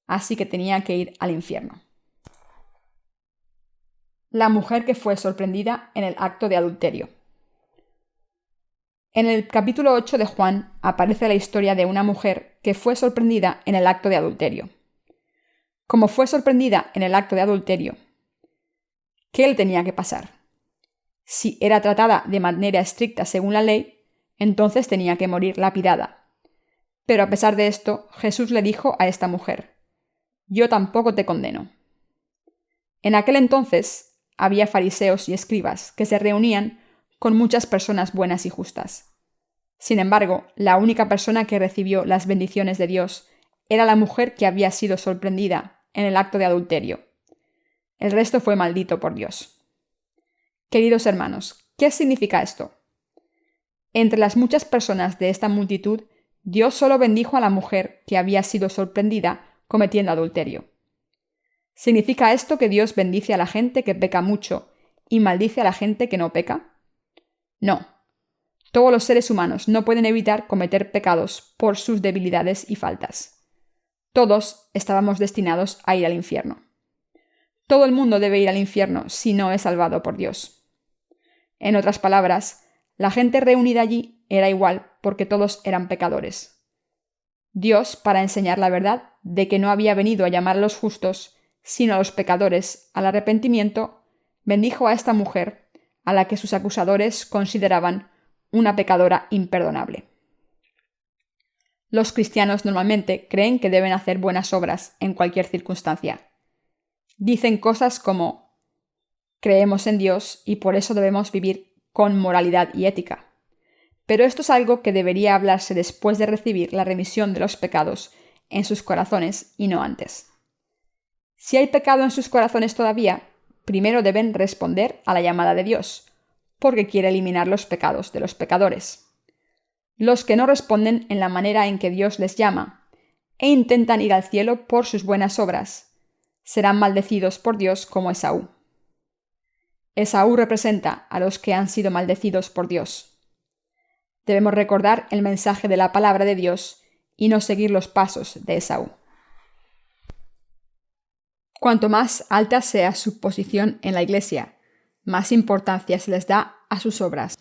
Así que tenía que ir al infierno. La mujer que fue sorprendida en el acto de adulterio. En el capítulo 8 de Juan aparece la historia de una mujer que fue sorprendida en el acto de adulterio. Como fue sorprendida en el acto de adulterio, ¿qué le tenía que pasar? Si era tratada de manera estricta según la ley, entonces tenía que morir lapidada. Pero a pesar de esto, Jesús le dijo a esta mujer: Yo tampoco te condeno. En aquel entonces había fariseos y escribas que se reunían con muchas personas buenas y justas. Sin embargo, la única persona que recibió las bendiciones de Dios era la mujer que había sido sorprendida en el acto de adulterio. El resto fue maldito por Dios. Queridos hermanos, ¿qué significa esto? Entre las muchas personas de esta multitud, Dios solo bendijo a la mujer que había sido sorprendida cometiendo adulterio. ¿Significa esto que Dios bendice a la gente que peca mucho y maldice a la gente que no peca? No. Todos los seres humanos no pueden evitar cometer pecados por sus debilidades y faltas. Todos estábamos destinados a ir al infierno. Todo el mundo debe ir al infierno si no es salvado por Dios. En otras palabras, la gente reunida allí era igual porque todos eran pecadores. Dios, para enseñar la verdad de que no había venido a llamar a los justos, sino a los pecadores al arrepentimiento, bendijo a esta mujer, a la que sus acusadores consideraban una pecadora imperdonable. Los cristianos normalmente creen que deben hacer buenas obras en cualquier circunstancia. Dicen cosas como: creemos en Dios y por eso debemos vivir con moralidad y ética. Pero esto es algo que debería hablarse después de recibir la remisión de los pecados en sus corazones y no antes. Si hay pecado en sus corazones todavía, primero deben responder a la llamada de Dios, porque quiere eliminar los pecados de los pecadores. Los que no responden en la manera en que Dios les llama e intentan ir al cielo por sus buenas obras, serán maldecidos por Dios como Esaú. Esaú representa a los que han sido maldecidos por Dios. Debemos recordar el mensaje de la palabra de Dios y no seguir los pasos de Esaú. Cuanto más alta sea su posición en la Iglesia, más importancia se les da a sus obras.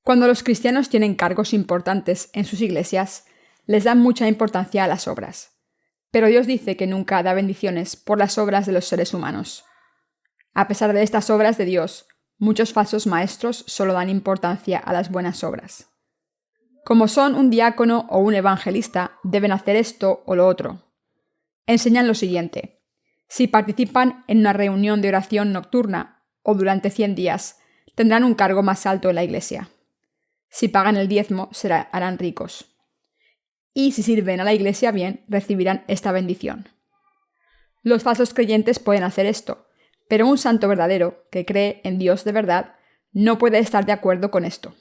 Cuando los cristianos tienen cargos importantes en sus iglesias, les dan mucha importancia a las obras. Pero Dios dice que nunca da bendiciones por las obras de los seres humanos. A pesar de estas obras de Dios, muchos falsos maestros solo dan importancia a las buenas obras. Como son un diácono o un evangelista, deben hacer esto o lo otro. Enseñan lo siguiente: si participan en una reunión de oración nocturna o durante 100 días, tendrán un cargo más alto en la iglesia. Si pagan el diezmo, harán ricos. Y si sirven a la iglesia bien, recibirán esta bendición. Los falsos creyentes pueden hacer esto, pero un santo verdadero, que cree en Dios de verdad, no puede estar de acuerdo con esto.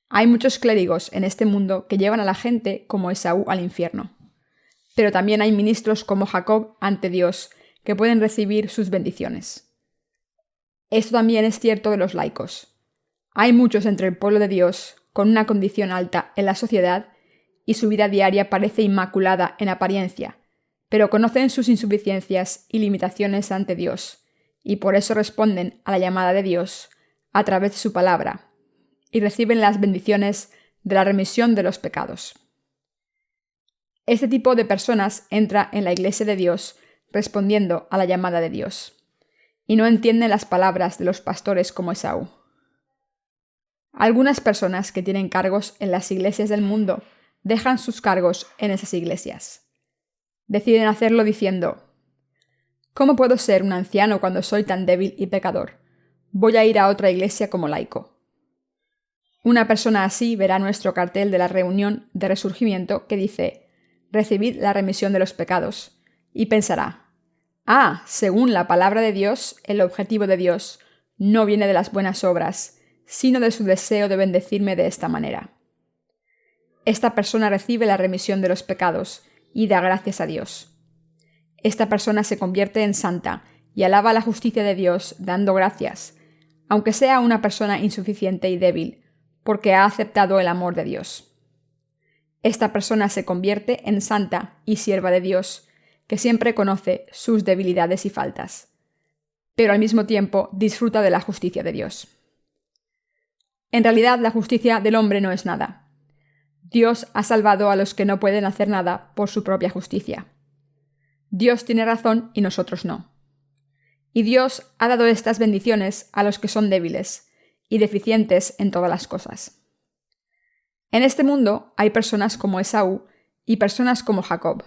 Hay muchos clérigos en este mundo que llevan a la gente como Esaú al infierno. Pero también hay ministros como Jacob ante Dios que pueden recibir sus bendiciones. Esto también es cierto de los laicos. Hay muchos entre el pueblo de Dios con una condición alta en la sociedad y su vida diaria parece inmaculada en apariencia, pero conocen sus insuficiencias y limitaciones ante Dios, y por eso responden a la llamada de Dios a través de su palabra, y reciben las bendiciones de la remisión de los pecados. Este tipo de personas entra en la iglesia de Dios respondiendo a la llamada de Dios, y no entienden las palabras de los pastores como Esaú. Algunas personas que tienen cargos en las iglesias del mundo dejan sus cargos en esas iglesias. Deciden hacerlo diciendo: ¿cómo puedo ser un anciano cuando soy tan débil y pecador? Voy a ir a otra iglesia como laico. Una persona así verá nuestro cartel de la reunión de resurgimiento que dice: recibid la remisión de los pecados, y pensará: según la palabra de Dios, el objetivo de Dios no viene de las buenas obras, sino de su deseo de bendecirme de esta manera. Esta persona recibe la remisión de los pecados y da gracias a Dios. Esta persona se convierte en santa y alaba la justicia de Dios dando gracias, aunque sea una persona insuficiente y débil, porque ha aceptado el amor de Dios. Esta persona se convierte en santa y sierva de Dios, que siempre conoce sus debilidades y faltas, pero al mismo tiempo disfruta de la justicia de Dios. En realidad, la justicia del hombre no es nada. Dios ha salvado a los que no pueden hacer nada por su propia justicia. Dios tiene razón y nosotros no. Y Dios ha dado estas bendiciones a los que son débiles y deficientes en todas las cosas. En este mundo hay personas como Esaú y personas como Jacob.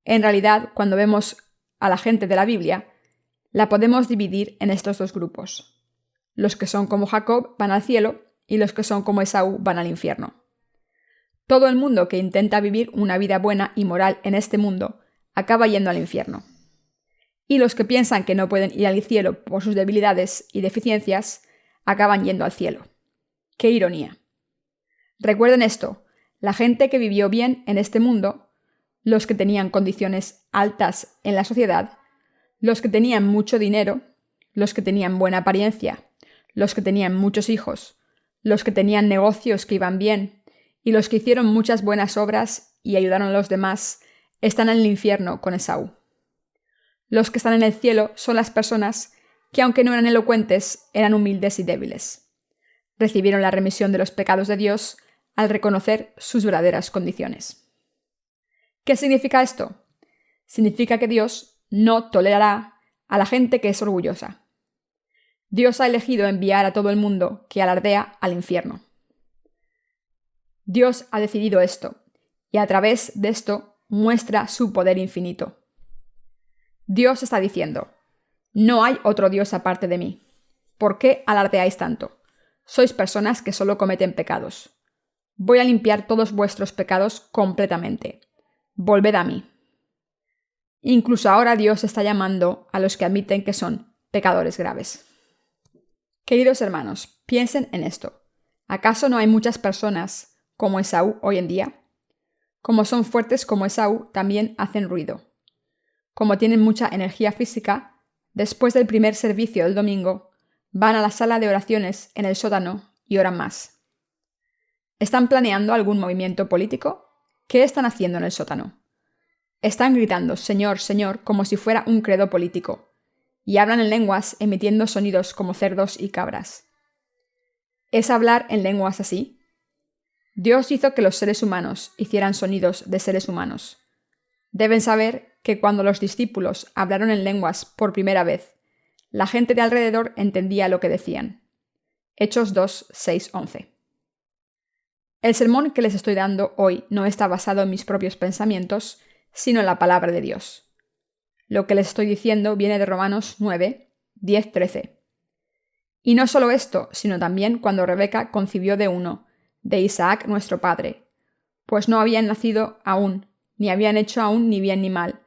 En realidad, cuando vemos a la gente de la Biblia, la podemos dividir en estos dos grupos. Los que son como Jacob van al cielo y los que son como Esaú van al infierno. Todo el mundo que intenta vivir una vida buena y moral en este mundo acaba yendo al infierno. Y los que piensan que no pueden ir al cielo por sus debilidades y deficiencias, acaban yendo al cielo. ¡Qué ironía! Recuerden esto, la gente que vivió bien en este mundo, los que tenían condiciones altas en la sociedad, los que tenían mucho dinero, los que tenían buena apariencia, los que tenían muchos hijos, los que tenían negocios que iban bien y los que hicieron muchas buenas obras y ayudaron a los demás, están en el infierno con Esaú. Los que están en el cielo son las personas que, aunque no eran elocuentes, eran humildes y débiles. Recibieron la remisión de los pecados de Dios al reconocer sus verdaderas condiciones. ¿Qué significa esto? Significa que Dios no tolerará a la gente que es orgullosa. Dios ha elegido enviar a todo el mundo que alardea al infierno. Dios ha decidido esto, y a través de esto muestra su poder infinito. Dios está diciendo: no hay otro Dios aparte de mí. ¿Por qué alardeáis tanto? Sois personas que solo cometen pecados. Voy a limpiar todos vuestros pecados completamente. Volved a mí. Incluso ahora Dios está llamando a los que admiten que son pecadores graves. Queridos hermanos, piensen en esto. ¿Acaso no hay muchas personas como Esaú hoy en día? Como son fuertes como Esaú, también hacen ruido. Como tienen mucha energía física, después del primer servicio del domingo, van a la sala de oraciones en el sótano y oran más. ¿Están planeando algún movimiento político? ¿Qué están haciendo en el sótano? Están gritando Señor, Señor, como si fuera un credo político, y hablan en lenguas emitiendo sonidos como cerdos y cabras. ¿Es hablar en lenguas así? Dios hizo que los seres humanos hicieran sonidos de seres humanos. Deben saber que cuando los discípulos hablaron en lenguas por primera vez, la gente de alrededor entendía lo que decían. Hechos 2, 6, 11. El sermón que les estoy dando hoy no está basado en mis propios pensamientos, sino en la palabra de Dios. Lo que les estoy diciendo viene de Romanos 9, 10, 13. Y no solo esto, sino también cuando Rebeca concibió de uno, de Isaac nuestro padre, pues no habían nacido aún, ni habían hecho aún ni bien ni mal,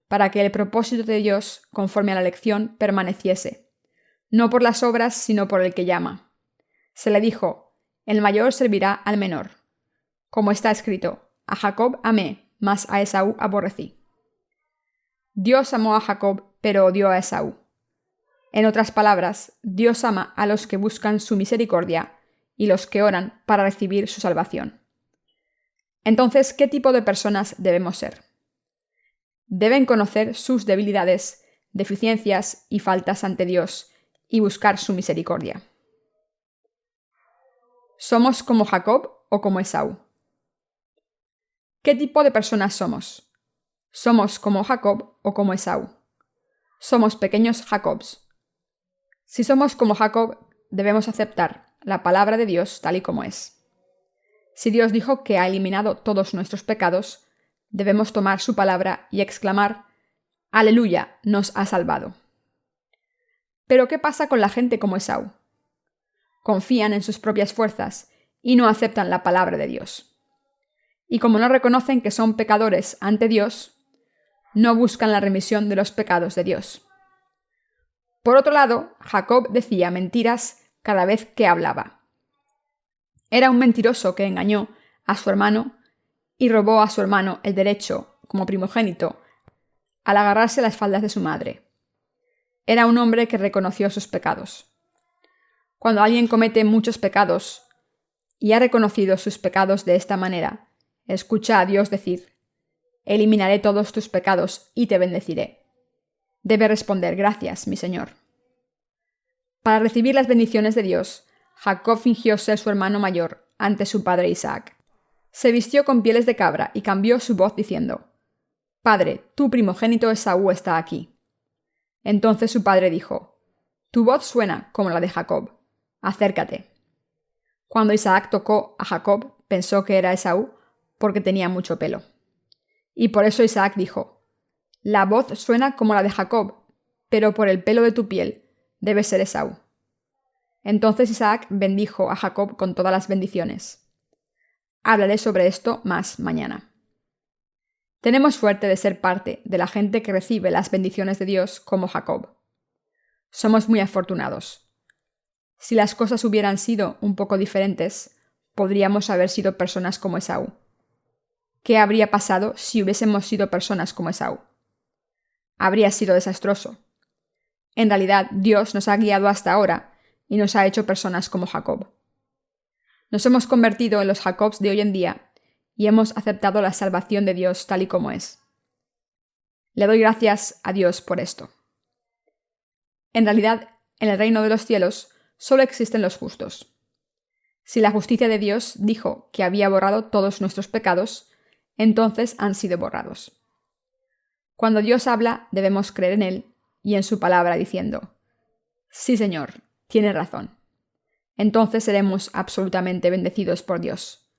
para que el propósito de Dios, conforme a la elección, permaneciese, no por las obras, sino por el que llama. Se le dijo: el mayor servirá al menor. Como está escrito: a Jacob amé, mas a Esaú aborrecí. Dios amó a Jacob, pero odió a Esaú. En otras palabras, Dios ama a los que buscan su misericordia y los que oran para recibir su salvación. Entonces, ¿qué tipo de personas debemos ser? Deben conocer sus debilidades, deficiencias y faltas ante Dios y buscar su misericordia. ¿Somos como Jacob o como Esaú? ¿Qué tipo de personas somos? ¿Somos como Jacob o como Esaú? Somos pequeños Jacobs. Si somos como Jacob, debemos aceptar la palabra de Dios tal y como es. Si Dios dijo que ha eliminado todos nuestros pecados, debemos tomar su palabra y exclamar: ¡Aleluya! Nos ha salvado. Pero ¿qué pasa con la gente como Esaú? Confían en sus propias fuerzas y no aceptan la palabra de Dios. Y como no reconocen que son pecadores ante Dios, no buscan la remisión de los pecados de Dios. Por otro lado, Jacob decía mentiras cada vez que hablaba. Era un mentiroso que engañó a su hermano y robó a su hermano el derecho, como primogénito, al agarrarse las faldas de su madre. Era un hombre que reconoció sus pecados. Cuando alguien comete muchos pecados y ha reconocido sus pecados de esta manera, escucha a Dios decir: eliminaré todos tus pecados y te bendeciré. Debe responder: gracias, mi Señor. Para recibir las bendiciones de Dios, Jacob fingió ser su hermano mayor ante su padre Isaac. Se vistió con pieles de cabra y cambió su voz diciendo: Padre, tu primogénito Esaú está aquí. Entonces su padre dijo: Tu voz suena como la de Jacob. Acércate. Cuando Isaac tocó a Jacob, pensó que era Esaú porque tenía mucho pelo. Y por eso Isaac dijo: La voz suena como la de Jacob, pero por el pelo de tu piel debe ser Esaú. Entonces Isaac bendijo a Jacob con todas las bendiciones. Hablaré sobre esto más mañana. Tenemos suerte de ser parte de la gente que recibe las bendiciones de Dios como Jacob. Somos muy afortunados. Si las cosas hubieran sido un poco diferentes, podríamos haber sido personas como Esaú. ¿Qué habría pasado si hubiésemos sido personas como Esaú? Habría sido desastroso. En realidad, Dios nos ha guiado hasta ahora y nos ha hecho personas como Jacob. Nos hemos convertido en los Jacobs de hoy en día y hemos aceptado la salvación de Dios tal y como es. Le doy gracias a Dios por esto. En realidad, en el reino de los cielos solo existen los justos. Si la justicia de Dios dijo que había borrado todos nuestros pecados, entonces han sido borrados. Cuando Dios habla, debemos creer en Él y en su palabra diciendo: sí, Señor, tienes razón. Entonces seremos absolutamente bendecidos por Dios.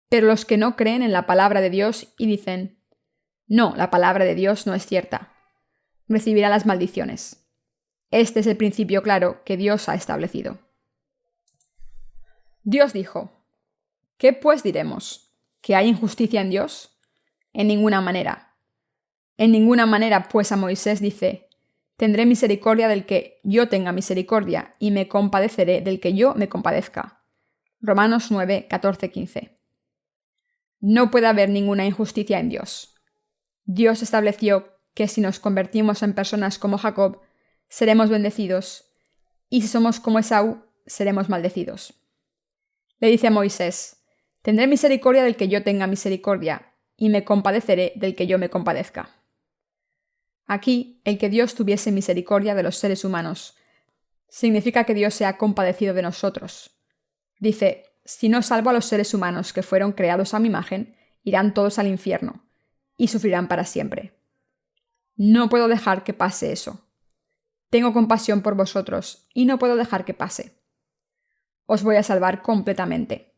Pero los que no creen en la palabra de Dios y dicen: no, la palabra de Dios no es cierta, recibirán las maldiciones. Este es el principio claro que Dios ha establecido. Dios dijo: ¿qué pues diremos? ¿Que hay injusticia en Dios? En ninguna manera. En ninguna manera, pues a Moisés dice: tendré misericordia del que yo tenga misericordia, y me compadeceré del que yo me compadezca. Romanos 9, 14, 15. No puede haber ninguna injusticia en Dios. Dios estableció que si nos convertimos en personas como Jacob, seremos bendecidos, y si somos como Esaú, seremos maldecidos. Le dice a Moisés: tendré misericordia del que yo tenga misericordia, y me compadeceré del que yo me compadezca. Aquí, el que Dios tuviese misericordia de los seres humanos significa que Dios se ha compadecido de nosotros. Dice: si no salvo a los seres humanos que fueron creados a mi imagen, irán todos al infierno, y sufrirán para siempre. No puedo dejar que pase eso. Tengo compasión por vosotros, y no puedo dejar que pase. Os voy a salvar completamente.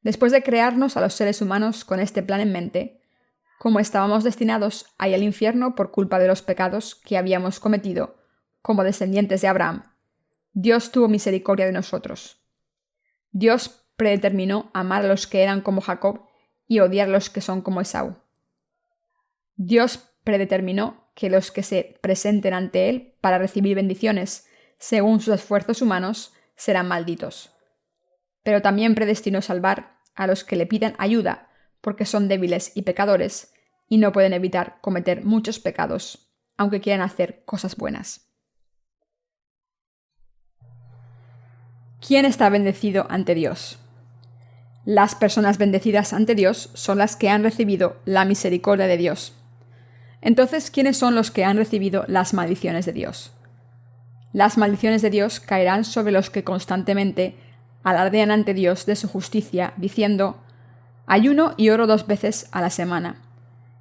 Después de crearnos a los seres humanos con este plan en mente, como estábamos destinados a ir al infierno por culpa de los pecados que habíamos cometido como descendientes de Abraham, Dios tuvo misericordia de nosotros. Dios predeterminó amar a los que eran como Jacob y odiar a los que son como Esaú. Dios predeterminó que los que se presenten ante Él para recibir bendiciones según sus esfuerzos humanos serán malditos. Pero también predestinó salvar a los que le pidan ayuda porque son débiles y pecadores y no pueden evitar cometer muchos pecados, aunque quieran hacer cosas buenas. ¿Quién está bendecido ante Dios? Las personas bendecidas ante Dios son las que han recibido la misericordia de Dios. Entonces, ¿quiénes son los que han recibido las maldiciones de Dios? Las maldiciones de Dios caerán sobre los que constantemente alardean ante Dios de su justicia, diciendo: ayuno y oro 2 veces a la semana.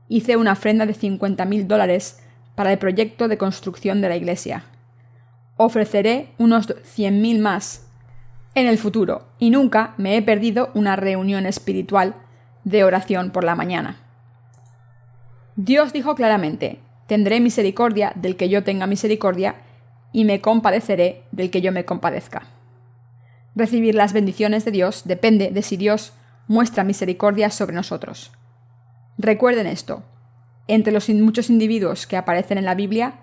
Hice una ofrenda de $50,000 para el proyecto de construcción de la iglesia. Ofreceré unos 100,000 más en el futuro, y nunca me he perdido una reunión espiritual de oración por la mañana. Dios dijo claramente: tendré misericordia del que yo tenga misericordia, y me compadeceré del que yo me compadezca. Recibir las bendiciones de Dios depende de si Dios muestra misericordia sobre nosotros. Recuerden esto: entre los muchos individuos que aparecen en la Biblia,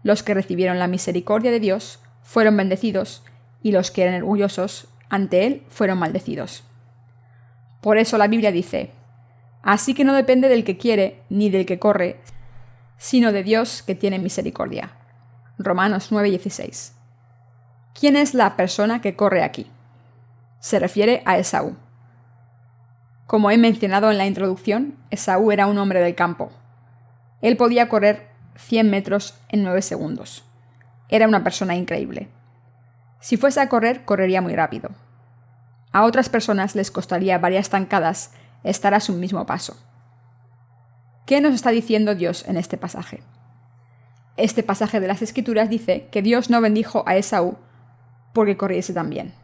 los que recibieron la misericordia de Dios fueron bendecidos, y los que eran orgullosos ante Él fueron maldecidos. Por eso la Biblia dice: así que no depende del que quiere ni del que corre, sino de Dios que tiene misericordia. Romanos 9:16. ¿Quién es la persona que corre aquí? Se refiere a Esaú. Como he mencionado en la introducción, Esaú era un hombre del campo. Él podía correr 100 metros en 9 segundos. Era una persona increíble. Si fuese a correr, correría muy rápido. A otras personas les costaría varias zancadas estar a su mismo paso. ¿Qué nos está diciendo Dios en este pasaje? Este pasaje de las Escrituras dice que Dios no bendijo a Esaú porque corriese tan bien.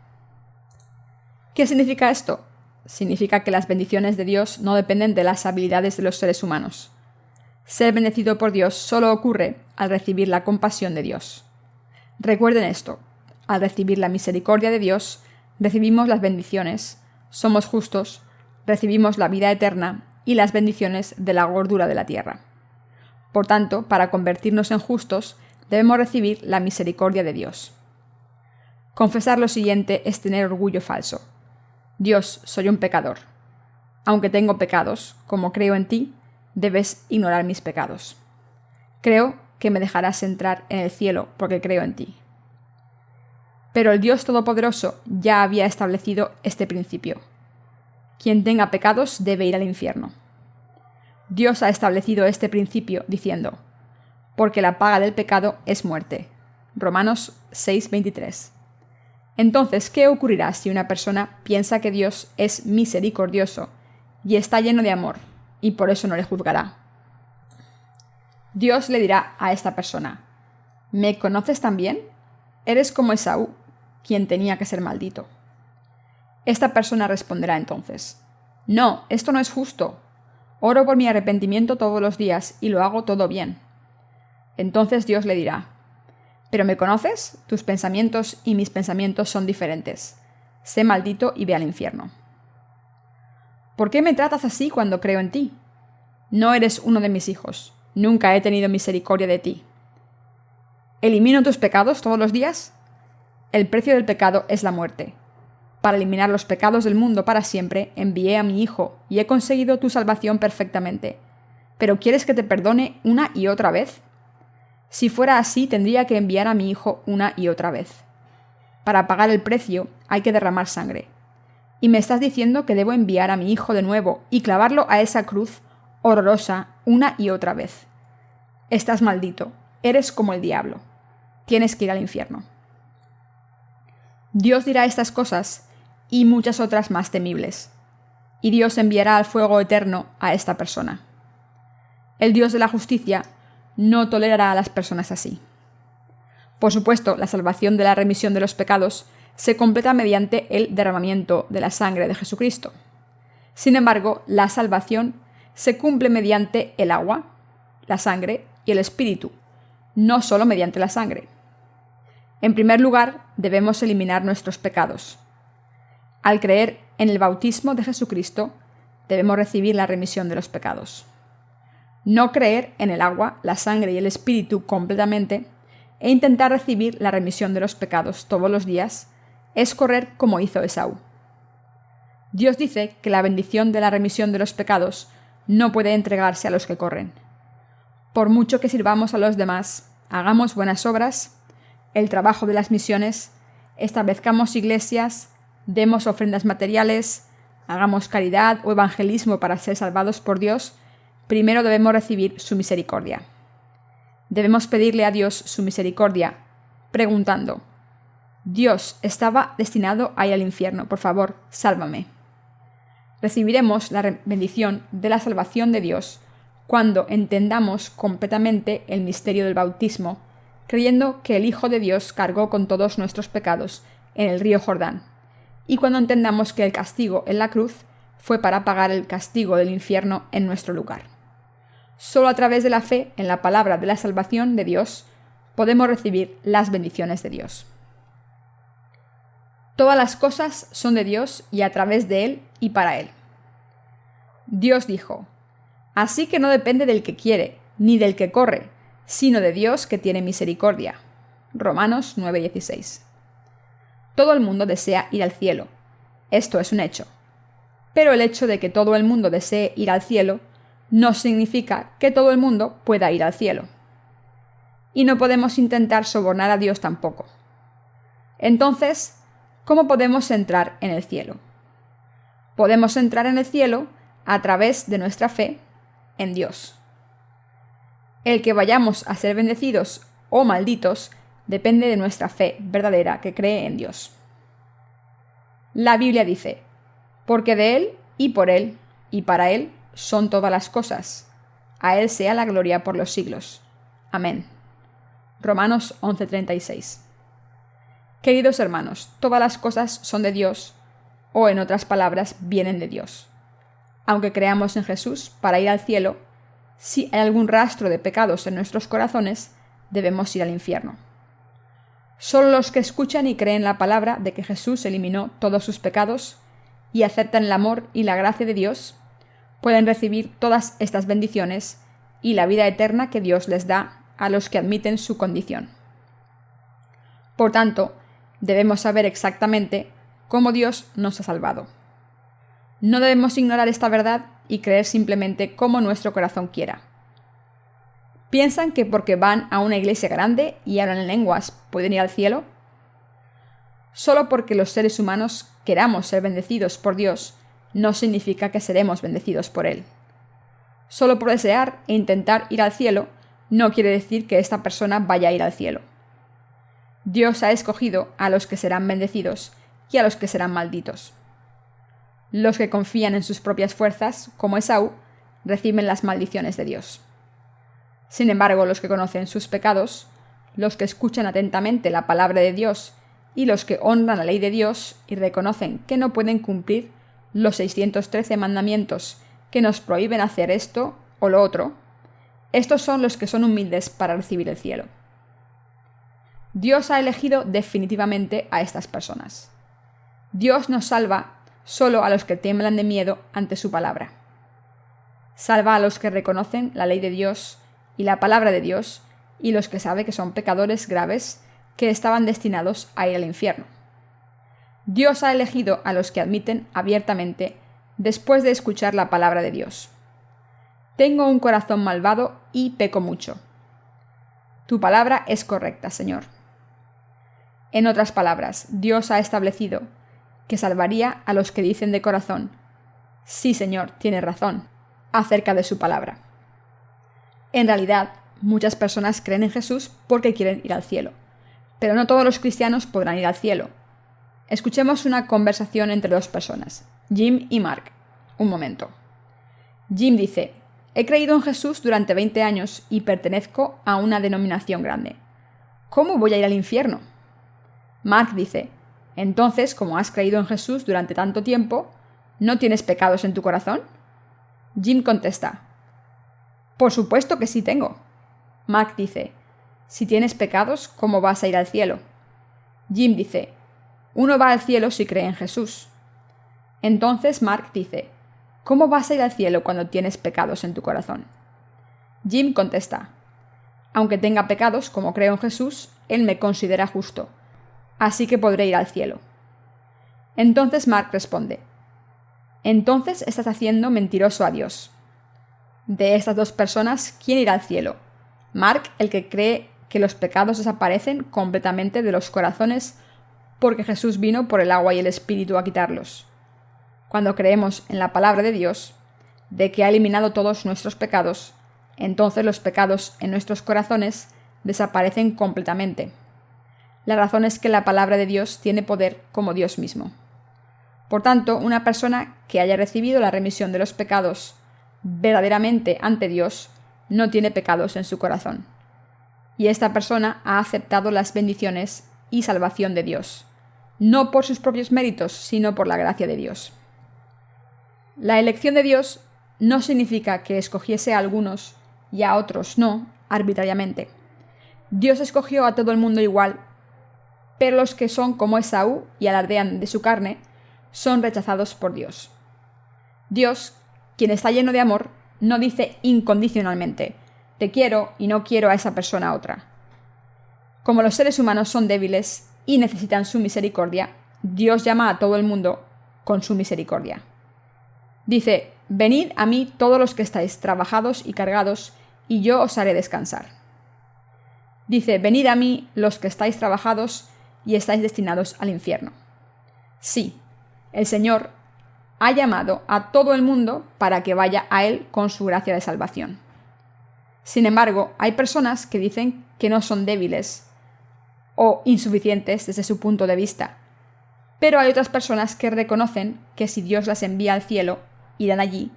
¿Qué significa esto? Significa que las bendiciones de Dios no dependen de las habilidades de los seres humanos. Ser bendecido por Dios solo ocurre al recibir la compasión de Dios. Recuerden esto: al recibir la misericordia de Dios, recibimos las bendiciones, somos justos, recibimos la vida eterna y las bendiciones de la gordura de la tierra. Por tanto, para convertirnos en justos, debemos recibir la misericordia de Dios. Confesar lo siguiente es tener orgullo falso. Dios, soy un pecador. Aunque tengo pecados, como creo en ti, debes ignorar mis pecados. Creo que me dejarás entrar en el cielo porque creo en ti. Pero el Dios Todopoderoso ya había establecido este principio. Quien tenga pecados debe ir al infierno. Dios ha establecido este principio diciendo, porque la paga del pecado es muerte. Romanos 6:23. Entonces, ¿qué ocurrirá si una persona piensa que Dios es misericordioso y está lleno de amor, y por eso no le juzgará? Dios le dirá a esta persona, ¿me conoces también? Eres como Esaú, quien tenía que ser maldito. Esta persona responderá entonces, no, esto no es justo. Oro por mi arrepentimiento todos los días y lo hago todo bien. Entonces Dios le dirá, ¿pero me conoces? Tus pensamientos y mis pensamientos son diferentes. Sé maldito y ve al infierno. ¿Por qué me tratas así cuando creo en ti? No eres uno de mis hijos. Nunca he tenido misericordia de ti. ¿Elimino tus pecados todos los días? El precio del pecado es la muerte. Para eliminar los pecados del mundo para siempre, envié a mi Hijo y he conseguido tu salvación perfectamente. ¿Pero quieres que te perdone una y otra vez? Si fuera así, tendría que enviar a mi Hijo una y otra vez. Para pagar el precio hay que derramar sangre. ¿Y me estás diciendo que debo enviar a mi Hijo de nuevo y clavarlo a esa cruz horrorosa una y otra vez? Estás maldito, eres como el diablo. Tienes que ir al infierno. Dios dirá estas cosas y muchas otras más temibles, y Dios enviará al fuego eterno a esta persona. El Dios de la justicia no tolerará a las personas así. Por supuesto, la salvación de la remisión de los pecados se completa mediante el derramamiento de la sangre de Jesucristo. Sin embargo, la salvación se cumple mediante el agua, la sangre y el Espíritu, no solo mediante la sangre. En primer lugar, debemos eliminar nuestros pecados. Al creer en el bautismo de Jesucristo, debemos recibir la remisión de los pecados. No creer en el agua, la sangre y el Espíritu completamente e intentar recibir la remisión de los pecados todos los días es correr como hizo Esaú. Dios dice que la bendición de la remisión de los pecados no puede entregarse a los que corren. Por mucho que sirvamos a los demás, hagamos buenas obras, el trabajo de las misiones, establezcamos iglesias, demos ofrendas materiales, hagamos caridad o evangelismo para ser salvados por Dios, primero debemos recibir su misericordia. Debemos pedirle a Dios su misericordia, preguntando, Dios, estaba destinado a ir al infierno, por favor, sálvame. Recibiremos la bendición de la salvación de Dios cuando entendamos completamente el misterio del bautismo, creyendo que el Hijo de Dios cargó con todos nuestros pecados en el río Jordán, y cuando entendamos que el castigo en la cruz fue para pagar el castigo del infierno en nuestro lugar. Solo a través de la fe en la palabra de la salvación de Dios podemos recibir las bendiciones de Dios. Todas las cosas son de Dios y a través de Él y para Él. Dios dijo, así que no depende del que quiere, ni del que corre, sino de Dios que tiene misericordia. Romanos 9:16. Todo el mundo desea ir al cielo. Esto es un hecho. Pero el hecho de que todo el mundo desee ir al cielo no significa que todo el mundo pueda ir al cielo. Y no podemos intentar sobornar a Dios tampoco. Entonces, ¿cómo podemos entrar en el cielo? Podemos entrar en el cielo a través de nuestra fe en Dios. El que vayamos a ser bendecidos o malditos depende de nuestra fe verdadera que cree en Dios. La Biblia dice, porque de Él y por Él y para Él son todas las cosas. A Él sea la gloria por los siglos. Amén. Romanos 11:36. Queridos hermanos, todas las cosas son de Dios, o en otras palabras, vienen de Dios. Aunque creamos en Jesús para ir al cielo, si hay algún rastro de pecados en nuestros corazones, debemos ir al infierno. Solo los que escuchan y creen la palabra de que Jesús eliminó todos sus pecados y aceptan el amor y la gracia de Dios, pueden recibir todas estas bendiciones y la vida eterna que Dios les da a los que admiten su condición. Por tanto, debemos saber exactamente cómo Dios nos ha salvado. No debemos ignorar esta verdad y creer simplemente como nuestro corazón quiera. ¿Piensan que porque van a una iglesia grande y hablan en lenguas pueden ir al cielo? Solo porque los seres humanos queramos ser bendecidos por Dios, no significa que seremos bendecidos por Él. Solo por desear e intentar ir al cielo, no quiere decir que esta persona vaya a ir al cielo. Dios ha escogido a los que serán bendecidos y a los que serán malditos. Los que confían en sus propias fuerzas, como Esaú, reciben las maldiciones de Dios. Sin embargo, los que conocen sus pecados, los que escuchan atentamente la palabra de Dios y los que honran la ley de Dios y reconocen que no pueden cumplir los 613 mandamientos que nos prohíben hacer esto o lo otro, estos son los que son humildes para recibir el cielo. Dios ha elegido definitivamente a estas personas. Dios nos salva solo a los que tiemblan de miedo ante su palabra. Salva a los que reconocen la ley de Dios y la palabra de Dios, y los que saben que son pecadores graves que estaban destinados a ir al infierno. Dios ha elegido a los que admiten abiertamente después de escuchar la palabra de Dios. Tengo un corazón malvado y peco mucho. Tu palabra es correcta, Señor. En otras palabras, Dios ha establecido que salvaría a los que dicen de corazón: sí, Señor, tienes razón, acerca de su palabra. En realidad, muchas personas creen en Jesús porque quieren ir al cielo, pero no todos los cristianos podrán ir al cielo. Escuchemos una conversación entre dos personas, Jim y Mark. Un momento. Jim dice: he creído en Jesús durante 20 años y pertenezco a una denominación grande. ¿Cómo voy a ir al infierno? Mark dice: entonces, como has creído en Jesús durante tanto tiempo, ¿no tienes pecados en tu corazón? Jim contesta: por supuesto que sí tengo. Mark dice: si tienes pecados, ¿cómo vas a ir al cielo? Jim dice: uno va al cielo si cree en Jesús. Entonces Mark dice: ¿cómo vas a ir al cielo cuando tienes pecados en tu corazón? Jim contesta: aunque tenga pecados, como creo en Jesús, Él me considera justo, así que podré ir al cielo. Entonces Mark responde: entonces estás haciendo mentiroso a Dios. De estas dos personas, ¿quién irá al cielo? Mark, el que cree que los pecados desaparecen completamente de los corazones porque Jesús vino por el agua y el Espíritu a quitarlos. Cuando creemos en la palabra de Dios, de que ha eliminado todos nuestros pecados, entonces los pecados en nuestros corazones desaparecen completamente. La razón es que la palabra de Dios tiene poder como Dios mismo. Por tanto, una persona que haya recibido la remisión de los pecados verdaderamente ante Dios no tiene pecados en su corazón. Y esta persona ha aceptado las bendiciones y salvación de Dios, no por sus propios méritos, sino por la gracia de Dios. La elección de Dios no significa que escogiese a algunos y a otros no, arbitrariamente. Dios escogió a todo el mundo igual, pero los que son como Esaú y alardean de su carne son rechazados por Dios. Dios, quien está lleno de amor, no dice incondicionalmente: te quiero y no quiero a esa persona a otra. Como los seres humanos son débiles y necesitan su misericordia, Dios llama a todo el mundo con su misericordia. Dice: venid a mí todos los que estáis trabajados y cargados, y yo os haré descansar. Dice: venid a mí los que estáis trabajados y estáis destinados al infierno. Sí, el Señor ha llamado a todo el mundo para que vaya a Él con su gracia de salvación. Sin embargo, hay personas que dicen que no son débiles o insuficientes desde su punto de vista, pero hay otras personas que reconocen que si Dios las envía al cielo, irán allí,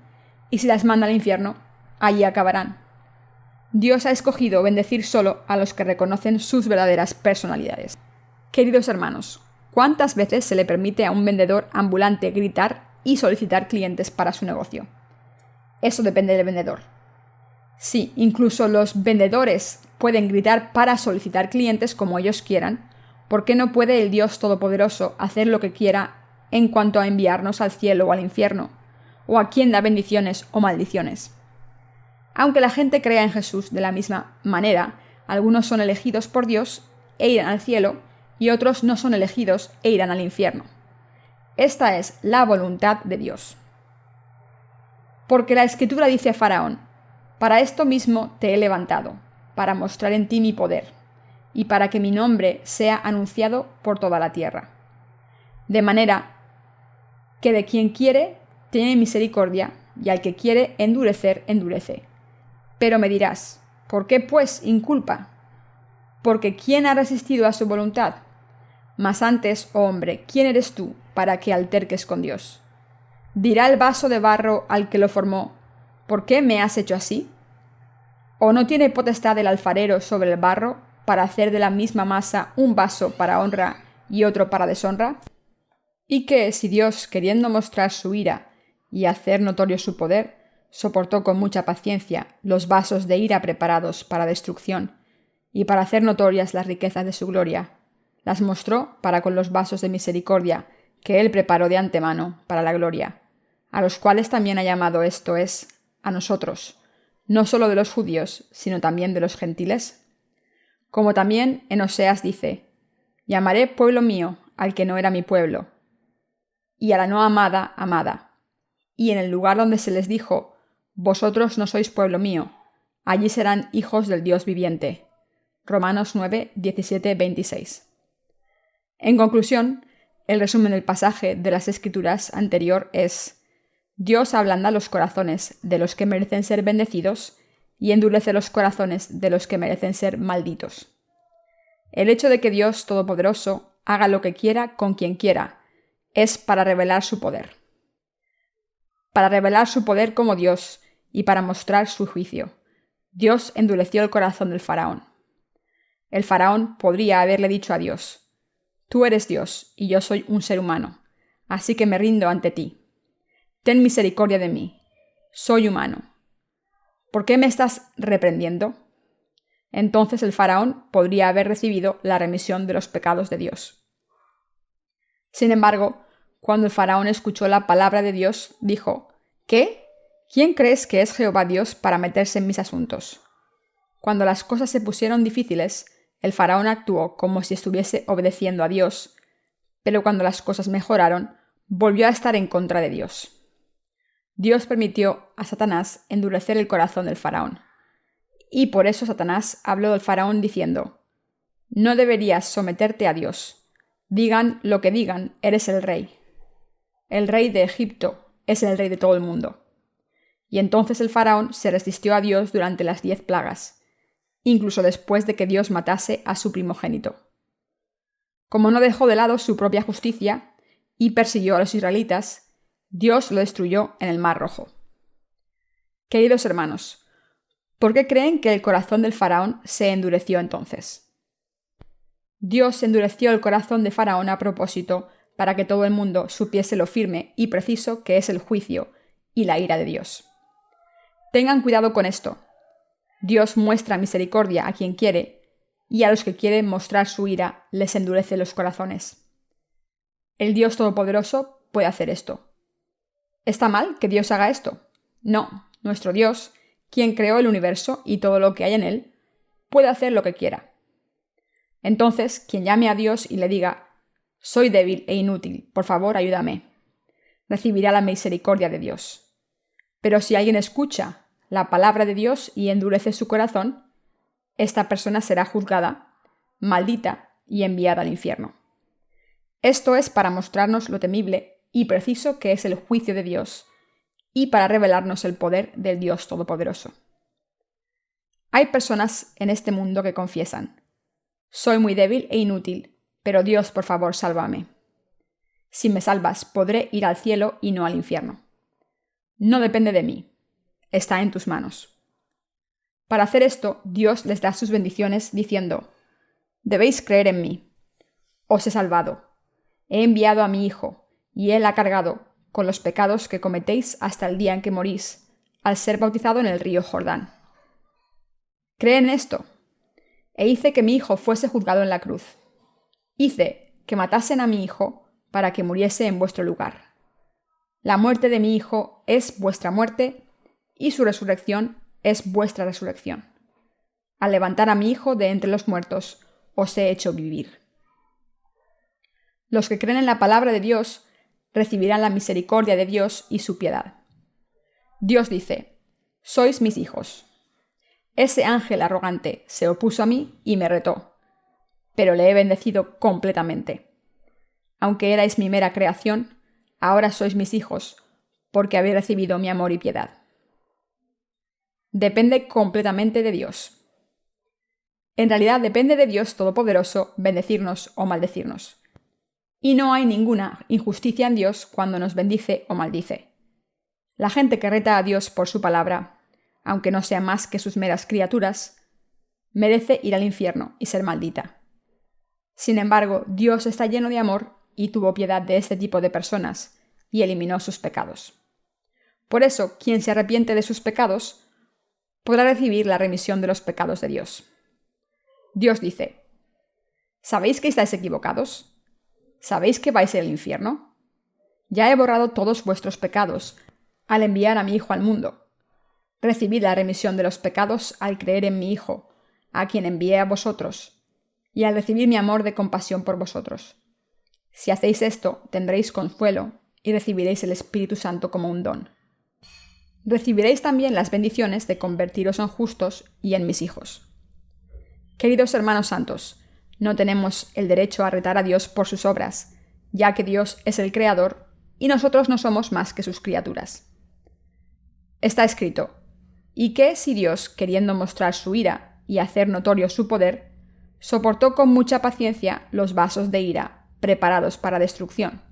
y si las manda al infierno, allí acabarán. Dios ha escogido bendecir solo a los que reconocen sus verdaderas personalidades. Queridos hermanos, ¿cuántas veces se le permite a un vendedor ambulante gritar y solicitar clientes para su negocio? Eso depende del vendedor. Sí, incluso los vendedores pueden gritar para solicitar clientes como ellos quieran, ¿por qué no puede el Dios Todopoderoso hacer lo que quiera en cuanto a enviarnos al cielo o al infierno, o a quien da bendiciones o maldiciones? Aunque la gente crea en Jesús de la misma manera, algunos son elegidos por Dios e irán al cielo, y otros no son elegidos e irán al infierno. Esta es la voluntad de Dios. Porque la Escritura dice a Faraón: para esto mismo te he levantado, para mostrar en ti mi poder, y para que mi nombre sea anunciado por toda la tierra. De manera que de quien quiere tiene misericordia, y al que quiere endurecer, endurece. Pero me dirás: ¿por qué pues inculpa? Porque ¿quién ha resistido a su voluntad? Mas antes, oh hombre, ¿quién eres tú para que alterques con Dios? ¿Dirá el vaso de barro al que lo formó: ¿por qué me has hecho así? ¿O no tiene potestad el alfarero sobre el barro para hacer de la misma masa un vaso para honra y otro para deshonra? Y que si Dios, queriendo mostrar su ira y hacer notorio su poder, soportó con mucha paciencia los vasos de ira preparados para destrucción, y para hacer notorias las riquezas de su gloria, las mostró para con los vasos de misericordia que él preparó de antemano para la gloria, a los cuales también ha llamado, esto es, a nosotros, no solo de los judíos, sino también de los gentiles? Como también en Oseas dice: llamaré pueblo mío al que no era mi pueblo, y a la no amada, amada. Y en el lugar donde se les dijo: vosotros no sois pueblo mío, allí serán hijos del Dios viviente. Romanos 9, 17, 26. En conclusión, el resumen del pasaje de las Escrituras anterior es: Dios ablanda los corazones de los que merecen ser bendecidos y endurece los corazones de los que merecen ser malditos. El hecho de que Dios Todopoderoso haga lo que quiera con quien quiera es para revelar su poder. Para revelar su poder como Dios y para mostrar su juicio, Dios endureció el corazón del faraón. El faraón podría haberle dicho a Dios: tú eres Dios y yo soy un ser humano, así que me rindo ante ti. Ten misericordia de mí. Soy humano. ¿Por qué me estás reprendiendo? Entonces el faraón podría haber recibido la remisión de los pecados de Dios. Sin embargo, cuando el faraón escuchó la palabra de Dios, dijo: ¿qué? ¿Quién crees que es Jehová Dios para meterse en mis asuntos? Cuando las cosas se pusieron difíciles, el faraón actuó como si estuviese obedeciendo a Dios, pero cuando las cosas mejoraron, volvió a estar en contra de Dios. Dios permitió a Satanás endurecer el corazón del faraón. Y por eso Satanás habló del faraón diciendo: no deberías someterte a Dios. Digan lo que digan, eres el rey. El rey de Egipto es el rey de todo el mundo. Y entonces el faraón se resistió a Dios durante las 10 plagas, incluso después de que Dios matase a su primogénito. Como no dejó de lado su propia justicia y persiguió a los israelitas, Dios lo destruyó en el Mar Rojo. Queridos hermanos, ¿por qué creen que el corazón del faraón se endureció entonces? Dios endureció el corazón de Faraón a propósito para que todo el mundo supiese lo firme y preciso que es el juicio y la ira de Dios. Tengan cuidado con esto. Dios muestra misericordia a quien quiere, y a los que quieren mostrar su ira les endurece los corazones. El Dios Todopoderoso puede hacer esto. ¿Está mal que Dios haga esto? No, nuestro Dios, quien creó el universo y todo lo que hay en él, puede hacer lo que quiera. Entonces, quien llame a Dios y le diga: soy débil e inútil, por favor, ayúdame, recibirá la misericordia de Dios. Pero si alguien escucha la palabra de Dios y endurece su corazón, esta persona será juzgada, maldita y enviada al infierno. Esto es para mostrarnos lo temible y preciso que es el juicio de Dios y para revelarnos el poder del Dios Todopoderoso. Hay personas en este mundo que confiesan: soy muy débil e inútil, pero Dios, por favor, sálvame. Si me salvas, podré ir al cielo y no al infierno. No depende de mí. Está en tus manos. Para hacer esto, Dios les da sus bendiciones diciendo: debéis creer en mí. Os he salvado. He enviado a mi Hijo, y Él ha cargado con los pecados que cometéis hasta el día en que morís, al ser bautizado en el río Jordán. ¿Creen esto? E hice que mi Hijo fuese juzgado en la cruz. Hice que matasen a mi hijo para que muriese en vuestro lugar. La muerte de mi hijo es vuestra muerte y su resurrección es vuestra resurrección. Al levantar a mi hijo de entre los muertos, os he hecho vivir. Los que creen en la palabra de Dios recibirán la misericordia de Dios y su piedad. Dios dice: sois mis hijos. Ese ángel arrogante se opuso a mí y me retó, pero le he bendecido completamente. Aunque erais mi mera creación, ahora sois mis hijos, porque habéis recibido mi amor y piedad. Depende completamente de Dios. En realidad depende de Dios Todopoderoso bendecirnos o maldecirnos. Y no hay ninguna injusticia en Dios cuando nos bendice o maldice. La gente que reta a Dios por su palabra, aunque no sea más que sus meras criaturas, merece ir al infierno y ser maldita. Sin embargo, Dios está lleno de amor y tuvo piedad de este tipo de personas y eliminó sus pecados. Por eso, quien se arrepiente de sus pecados podrá recibir la remisión de los pecados de Dios. Dios dice: ¿sabéis que estáis equivocados? ¿Sabéis que vais al infierno? Ya he borrado todos vuestros pecados al enviar a mi Hijo al mundo. Recibid la remisión de los pecados al creer en mi Hijo, a quien envié a vosotros, y al recibir mi amor de compasión por vosotros. Si hacéis esto, tendréis consuelo y recibiréis el Espíritu Santo como un don. Recibiréis también las bendiciones de convertiros en justos y en mis hijos. Queridos hermanos santos, no tenemos el derecho a retar a Dios por sus obras, ya que Dios es el Creador y nosotros no somos más que sus criaturas. Está escrito: ¿y qué si Dios, queriendo mostrar su ira y hacer notorio su poder, soportó con mucha paciencia los vasos de ira preparados para destrucción,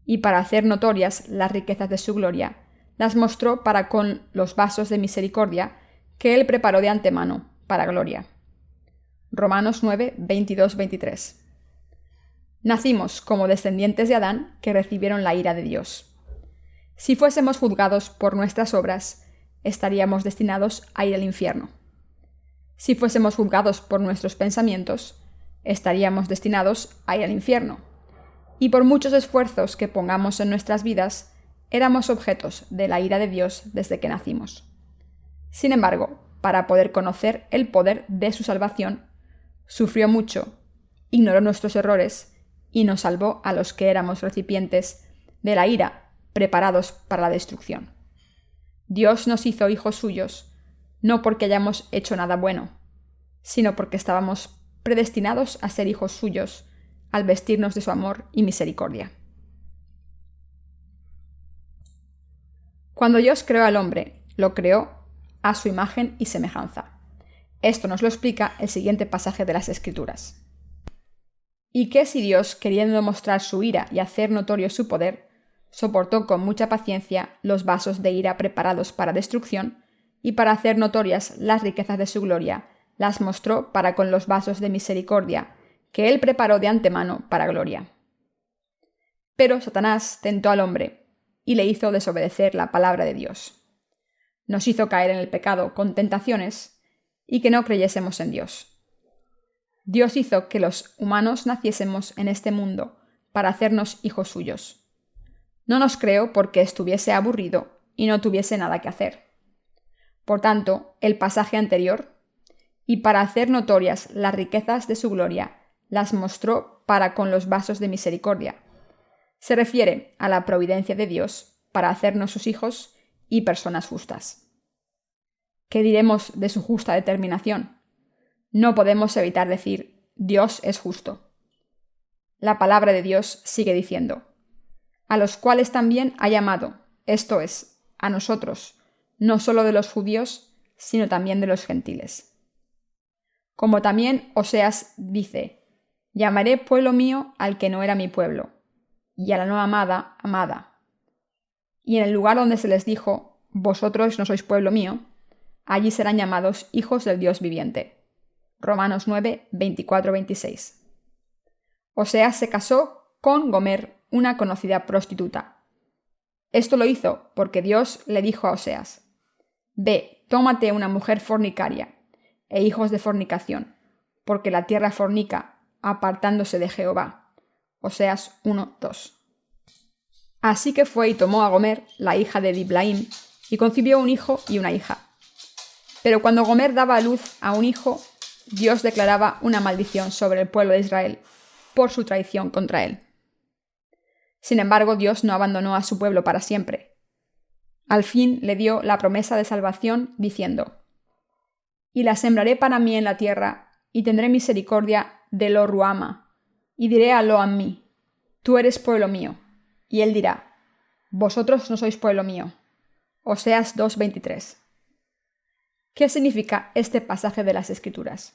y para hacer notorias las riquezas de su gloria, las mostró para con los vasos de misericordia que él preparó de antemano para gloria? Romanos 9, 22-23. Nacimos como descendientes de Adán que recibieron la ira de Dios. Si fuésemos juzgados por nuestras obras, estaríamos destinados a ir al infierno. Si fuésemos juzgados por nuestros pensamientos, estaríamos destinados a ir al infierno. Y por muchos esfuerzos que pongamos en nuestras vidas, éramos objetos de la ira de Dios desde que nacimos. Sin embargo, para poder conocer el poder de su salvación, sufrió mucho, ignoró nuestros errores y nos salvó a los que éramos recipientes de la ira, preparados para la destrucción. Dios nos hizo hijos suyos, no porque hayamos hecho nada bueno, sino porque estábamos predestinados a ser hijos suyos al vestirnos de su amor y misericordia. Cuando Dios creó al hombre, lo creó a su imagen y semejanza. Esto nos lo explica el siguiente pasaje de las Escrituras. ¿Y qué si Dios, queriendo mostrar su ira y hacer notorio su poder, soportó con mucha paciencia los vasos de ira preparados para destrucción, y para hacer notorias las riquezas de su gloria, las mostró para con los vasos de misericordia, que él preparó de antemano para gloria? Pero Satanás tentó al hombre, y le hizo desobedecer la palabra de Dios. Nos hizo caer en el pecado con tentaciones, y que no creyésemos en Dios. Dios hizo que los humanos naciésemos en este mundo para hacernos hijos suyos. No nos creó porque estuviese aburrido y no tuviese nada que hacer. Por tanto, el pasaje anterior, y para hacer notorias las riquezas de su gloria, las mostró para con los vasos de misericordia, se refiere a la providencia de Dios para hacernos sus hijos y personas justas. ¿Qué diremos de su justa determinación? No podemos evitar decir: Dios es justo. La palabra de Dios sigue diciendo: a los cuales también ha llamado, esto es, a nosotros, no solo de los judíos, sino también de los gentiles. Como también Oseas dice: llamaré pueblo mío al que no era mi pueblo, y a la no amada, amada. Y en el lugar donde se les dijo: vosotros no sois pueblo mío, allí serán llamados hijos del Dios viviente. Romanos 9, 24-26. Oseas se casó con Gomer, una conocida prostituta. Esto lo hizo porque Dios le dijo a Oseas: ve, tómate una mujer fornicaria e hijos de fornicación, porque la tierra fornica, apartándose de Jehová. Oseas 1:2. Así que fue y tomó a Gomer, la hija de Diblaim, y concibió un hijo y una hija. Pero cuando Gomer daba a luz a un hijo, Dios declaraba una maldición sobre el pueblo de Israel por su traición contra él. Sin embargo, Dios no abandonó a su pueblo para siempre. Al fin le dio la promesa de salvación, diciendo: «Y la sembraré para mí en la tierra, y tendré misericordia de Lo Ruama, y diré a Lo Ammi: tú eres pueblo mío». Y él dirá: «Vosotros no sois pueblo mío». Oseas 2:23. ¿Qué significa este pasaje de las Escrituras?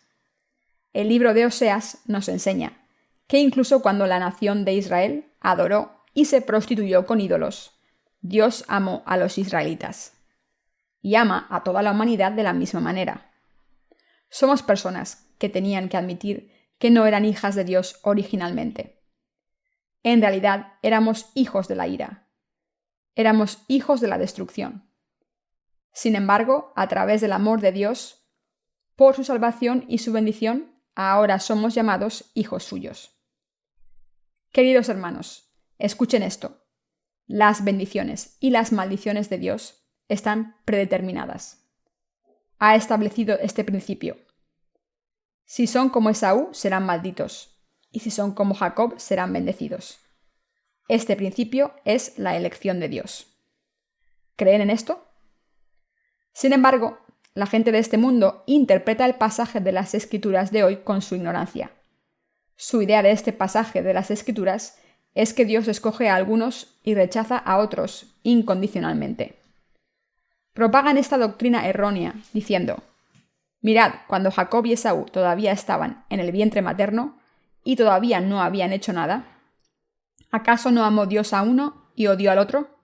El libro de Oseas nos enseña que incluso cuando la nación de Israel adoró y se prostituyó con ídolos, Dios amó a los israelitas y ama a toda la humanidad de la misma manera. Somos personas que tenían que admitir que no eran hijas de Dios originalmente. En realidad éramos hijos de la ira. Éramos hijos de la destrucción. Sin embargo, a través del amor de Dios, por su salvación y su bendición, ahora somos llamados hijos suyos. Queridos hermanos, escuchen esto. Las bendiciones y las maldiciones de Dios están predeterminadas. Ha establecido este principio. Si son como Esaú, serán malditos, y si son como Jacob, serán bendecidos. Este principio es la elección de Dios. ¿Creen en esto? Sin embargo, la gente de este mundo interpreta el pasaje de las Escrituras de hoy con su ignorancia. Su idea de este pasaje de las Escrituras es que Dios escoge a algunos y rechaza a otros incondicionalmente. Propagan esta doctrina errónea, diciendo: «Mirad, cuando Jacob y Esaú todavía estaban en el vientre materno y todavía no habían hecho nada, ¿acaso no amó Dios a uno y odió al otro?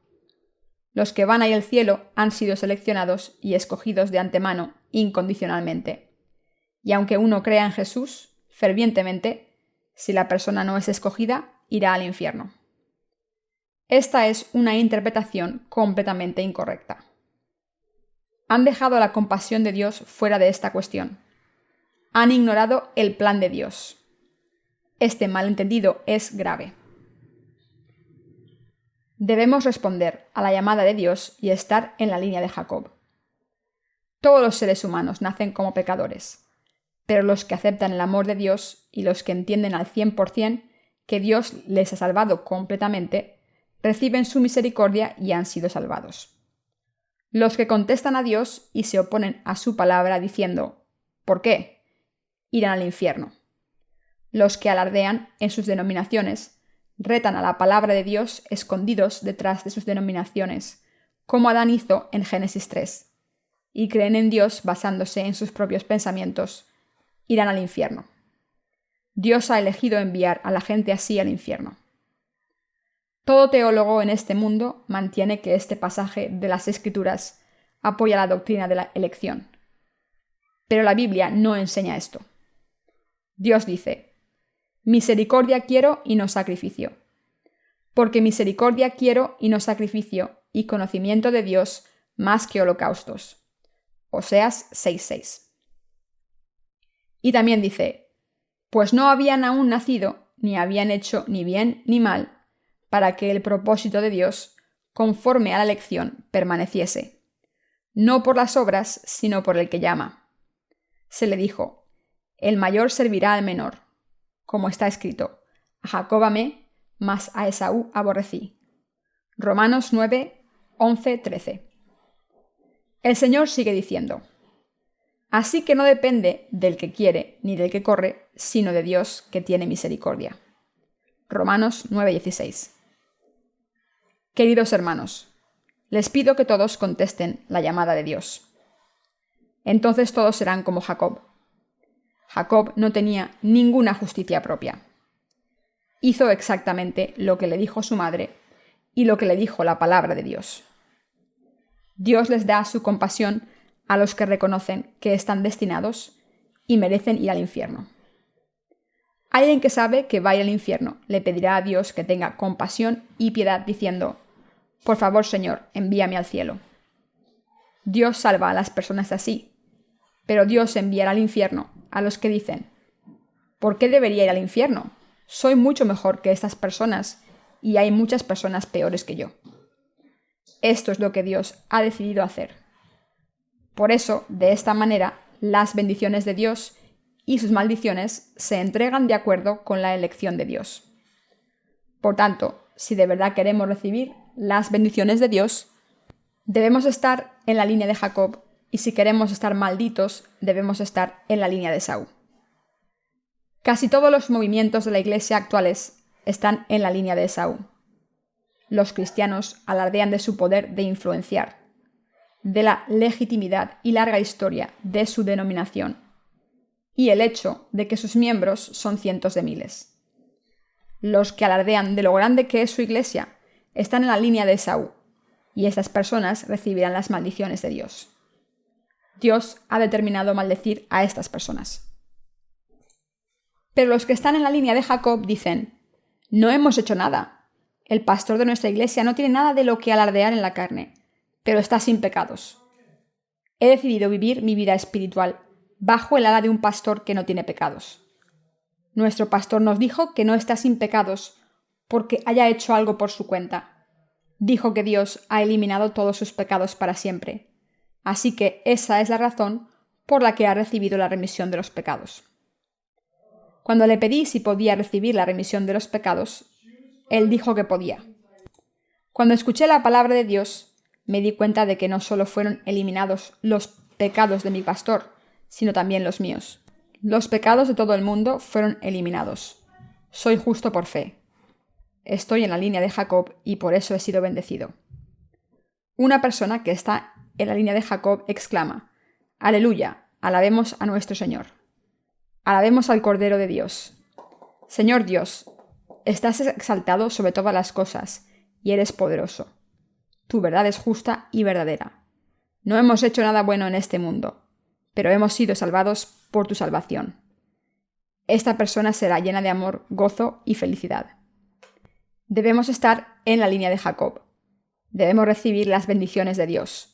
Los que van al cielo han sido seleccionados y escogidos de antemano incondicionalmente. Y aunque uno crea en Jesús fervientemente, si la persona no es escogida, irá al infierno». Esta es una interpretación completamente incorrecta. Han dejado la compasión de Dios fuera de esta cuestión. Han ignorado el plan de Dios. Este malentendido es grave. Debemos responder a la llamada de Dios y estar en la línea de Jacob. Todos los seres humanos nacen como pecadores, pero los que aceptan el amor de Dios y los que entienden al 100% que Dios les ha salvado completamente, reciben su misericordia y han sido salvados. Los que contestan a Dios y se oponen a su palabra diciendo «¿por qué?», irán al infierno. Los que alardean en sus denominaciones retan a la palabra de Dios escondidos detrás de sus denominaciones, como Adán hizo en Génesis 3, y creen en Dios basándose en sus propios pensamientos, irán al infierno. Dios ha elegido enviar a la gente así al infierno. Todo teólogo en este mundo mantiene que este pasaje de las Escrituras apoya la doctrina de la elección. Pero la Biblia no enseña esto. Dios dice: «Misericordia quiero y no sacrificio. Porque misericordia quiero y no sacrificio, y conocimiento de Dios más que holocaustos». Oseas 6:6. Y también dice: «Pues no habían aún nacido, ni habían hecho ni bien ni mal, para que el propósito de Dios, conforme a la elección, permaneciese, no por las obras, sino por el que llama. Se le dijo: el mayor servirá al menor, como está escrito: a Jacob amé, mas a Esaú aborrecí». Romanos 9, 11, 13. El Señor sigue diciendo: «Así que no depende del que quiere ni del que corre, sino de Dios, que tiene misericordia». Romanos 9, 16. Queridos hermanos, les pido que todos contesten la llamada de Dios. Entonces todos serán como Jacob. Jacob no tenía ninguna justicia propia. Hizo exactamente lo que le dijo su madre y lo que le dijo la palabra de Dios. Dios les da su compasión a los que reconocen que están destinados y merecen ir al infierno. Alguien que sabe que va a ir al infierno le pedirá a Dios que tenga compasión y piedad diciendo: «Por favor, Señor, envíame al cielo». Dios salva a las personas así, pero Dios enviará al infierno a los que dicen: ¿Por qué debería ir al infierno? Soy mucho mejor que estas personas y hay muchas personas peores que yo. Esto es lo que Dios ha decidido hacer. Por eso, de esta manera, las bendiciones de Dios y sus maldiciones se entregan de acuerdo con la elección de Dios. Por tanto, si de verdad queremos recibir las bendiciones de Dios, debemos estar en la línea de Jacob, y si queremos estar malditos, debemos estar en la línea de Esaú. Casi todos los movimientos de la Iglesia actuales están en la línea de Esaú. Los cristianos alardean de su poder de influenciar, de la legitimidad y larga historia de su denominación, y el hecho de que sus miembros son cientos de miles. Los que alardean de lo grande que es su Iglesia están en la línea de Esaú, y estas personas recibirán las maldiciones de Dios. Dios ha determinado maldecir a estas personas. Pero los que están en la línea de Jacob dicen: no hemos hecho nada. El pastor de nuestra iglesia no tiene nada de lo que alardear en la carne, pero está sin pecados. He decidido vivir mi vida espiritual bajo el ala de un pastor que no tiene pecados. Nuestro pastor nos dijo que no está sin pecados porque haya hecho algo por su cuenta. Dijo que Dios ha eliminado todos sus pecados para siempre. Así que esa es la razón por la que ha recibido la remisión de los pecados. Cuando le pedí si podía recibir la remisión de los pecados, él dijo que podía. Cuando escuché la palabra de Dios, me di cuenta de que no solo fueron eliminados los pecados de mi pastor, sino también los míos. Los pecados de todo el mundo fueron eliminados. Soy justo por fe. Estoy en la línea de Jacob y por eso he sido bendecido. Una persona que está en la línea de Jacob exclama: ¡Aleluya! Alabemos a nuestro Señor. Alabemos al Cordero de Dios. Señor Dios, estás exaltado sobre todas las cosas y eres poderoso. Tu verdad es justa y verdadera. No hemos hecho nada bueno en este mundo, pero hemos sido salvados por tu salvación. Esta persona será llena de amor, gozo y felicidad. Debemos estar en la línea de Jacob. Debemos recibir las bendiciones de Dios.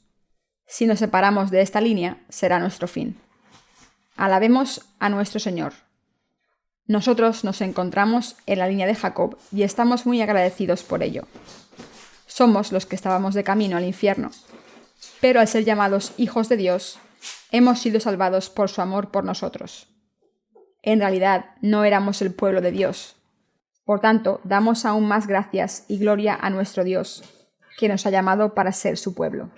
Si nos separamos de esta línea, será nuestro fin. Alabemos a nuestro Señor. Nosotros nos encontramos en la línea de Jacob y estamos muy agradecidos por ello. Somos los que estábamos de camino al infierno, pero al ser llamados hijos de Dios, hemos sido salvados por su amor por nosotros. En realidad, no éramos el pueblo de Dios. Por tanto, damos aún más gracias y gloria a nuestro Dios, que nos ha llamado para ser su pueblo.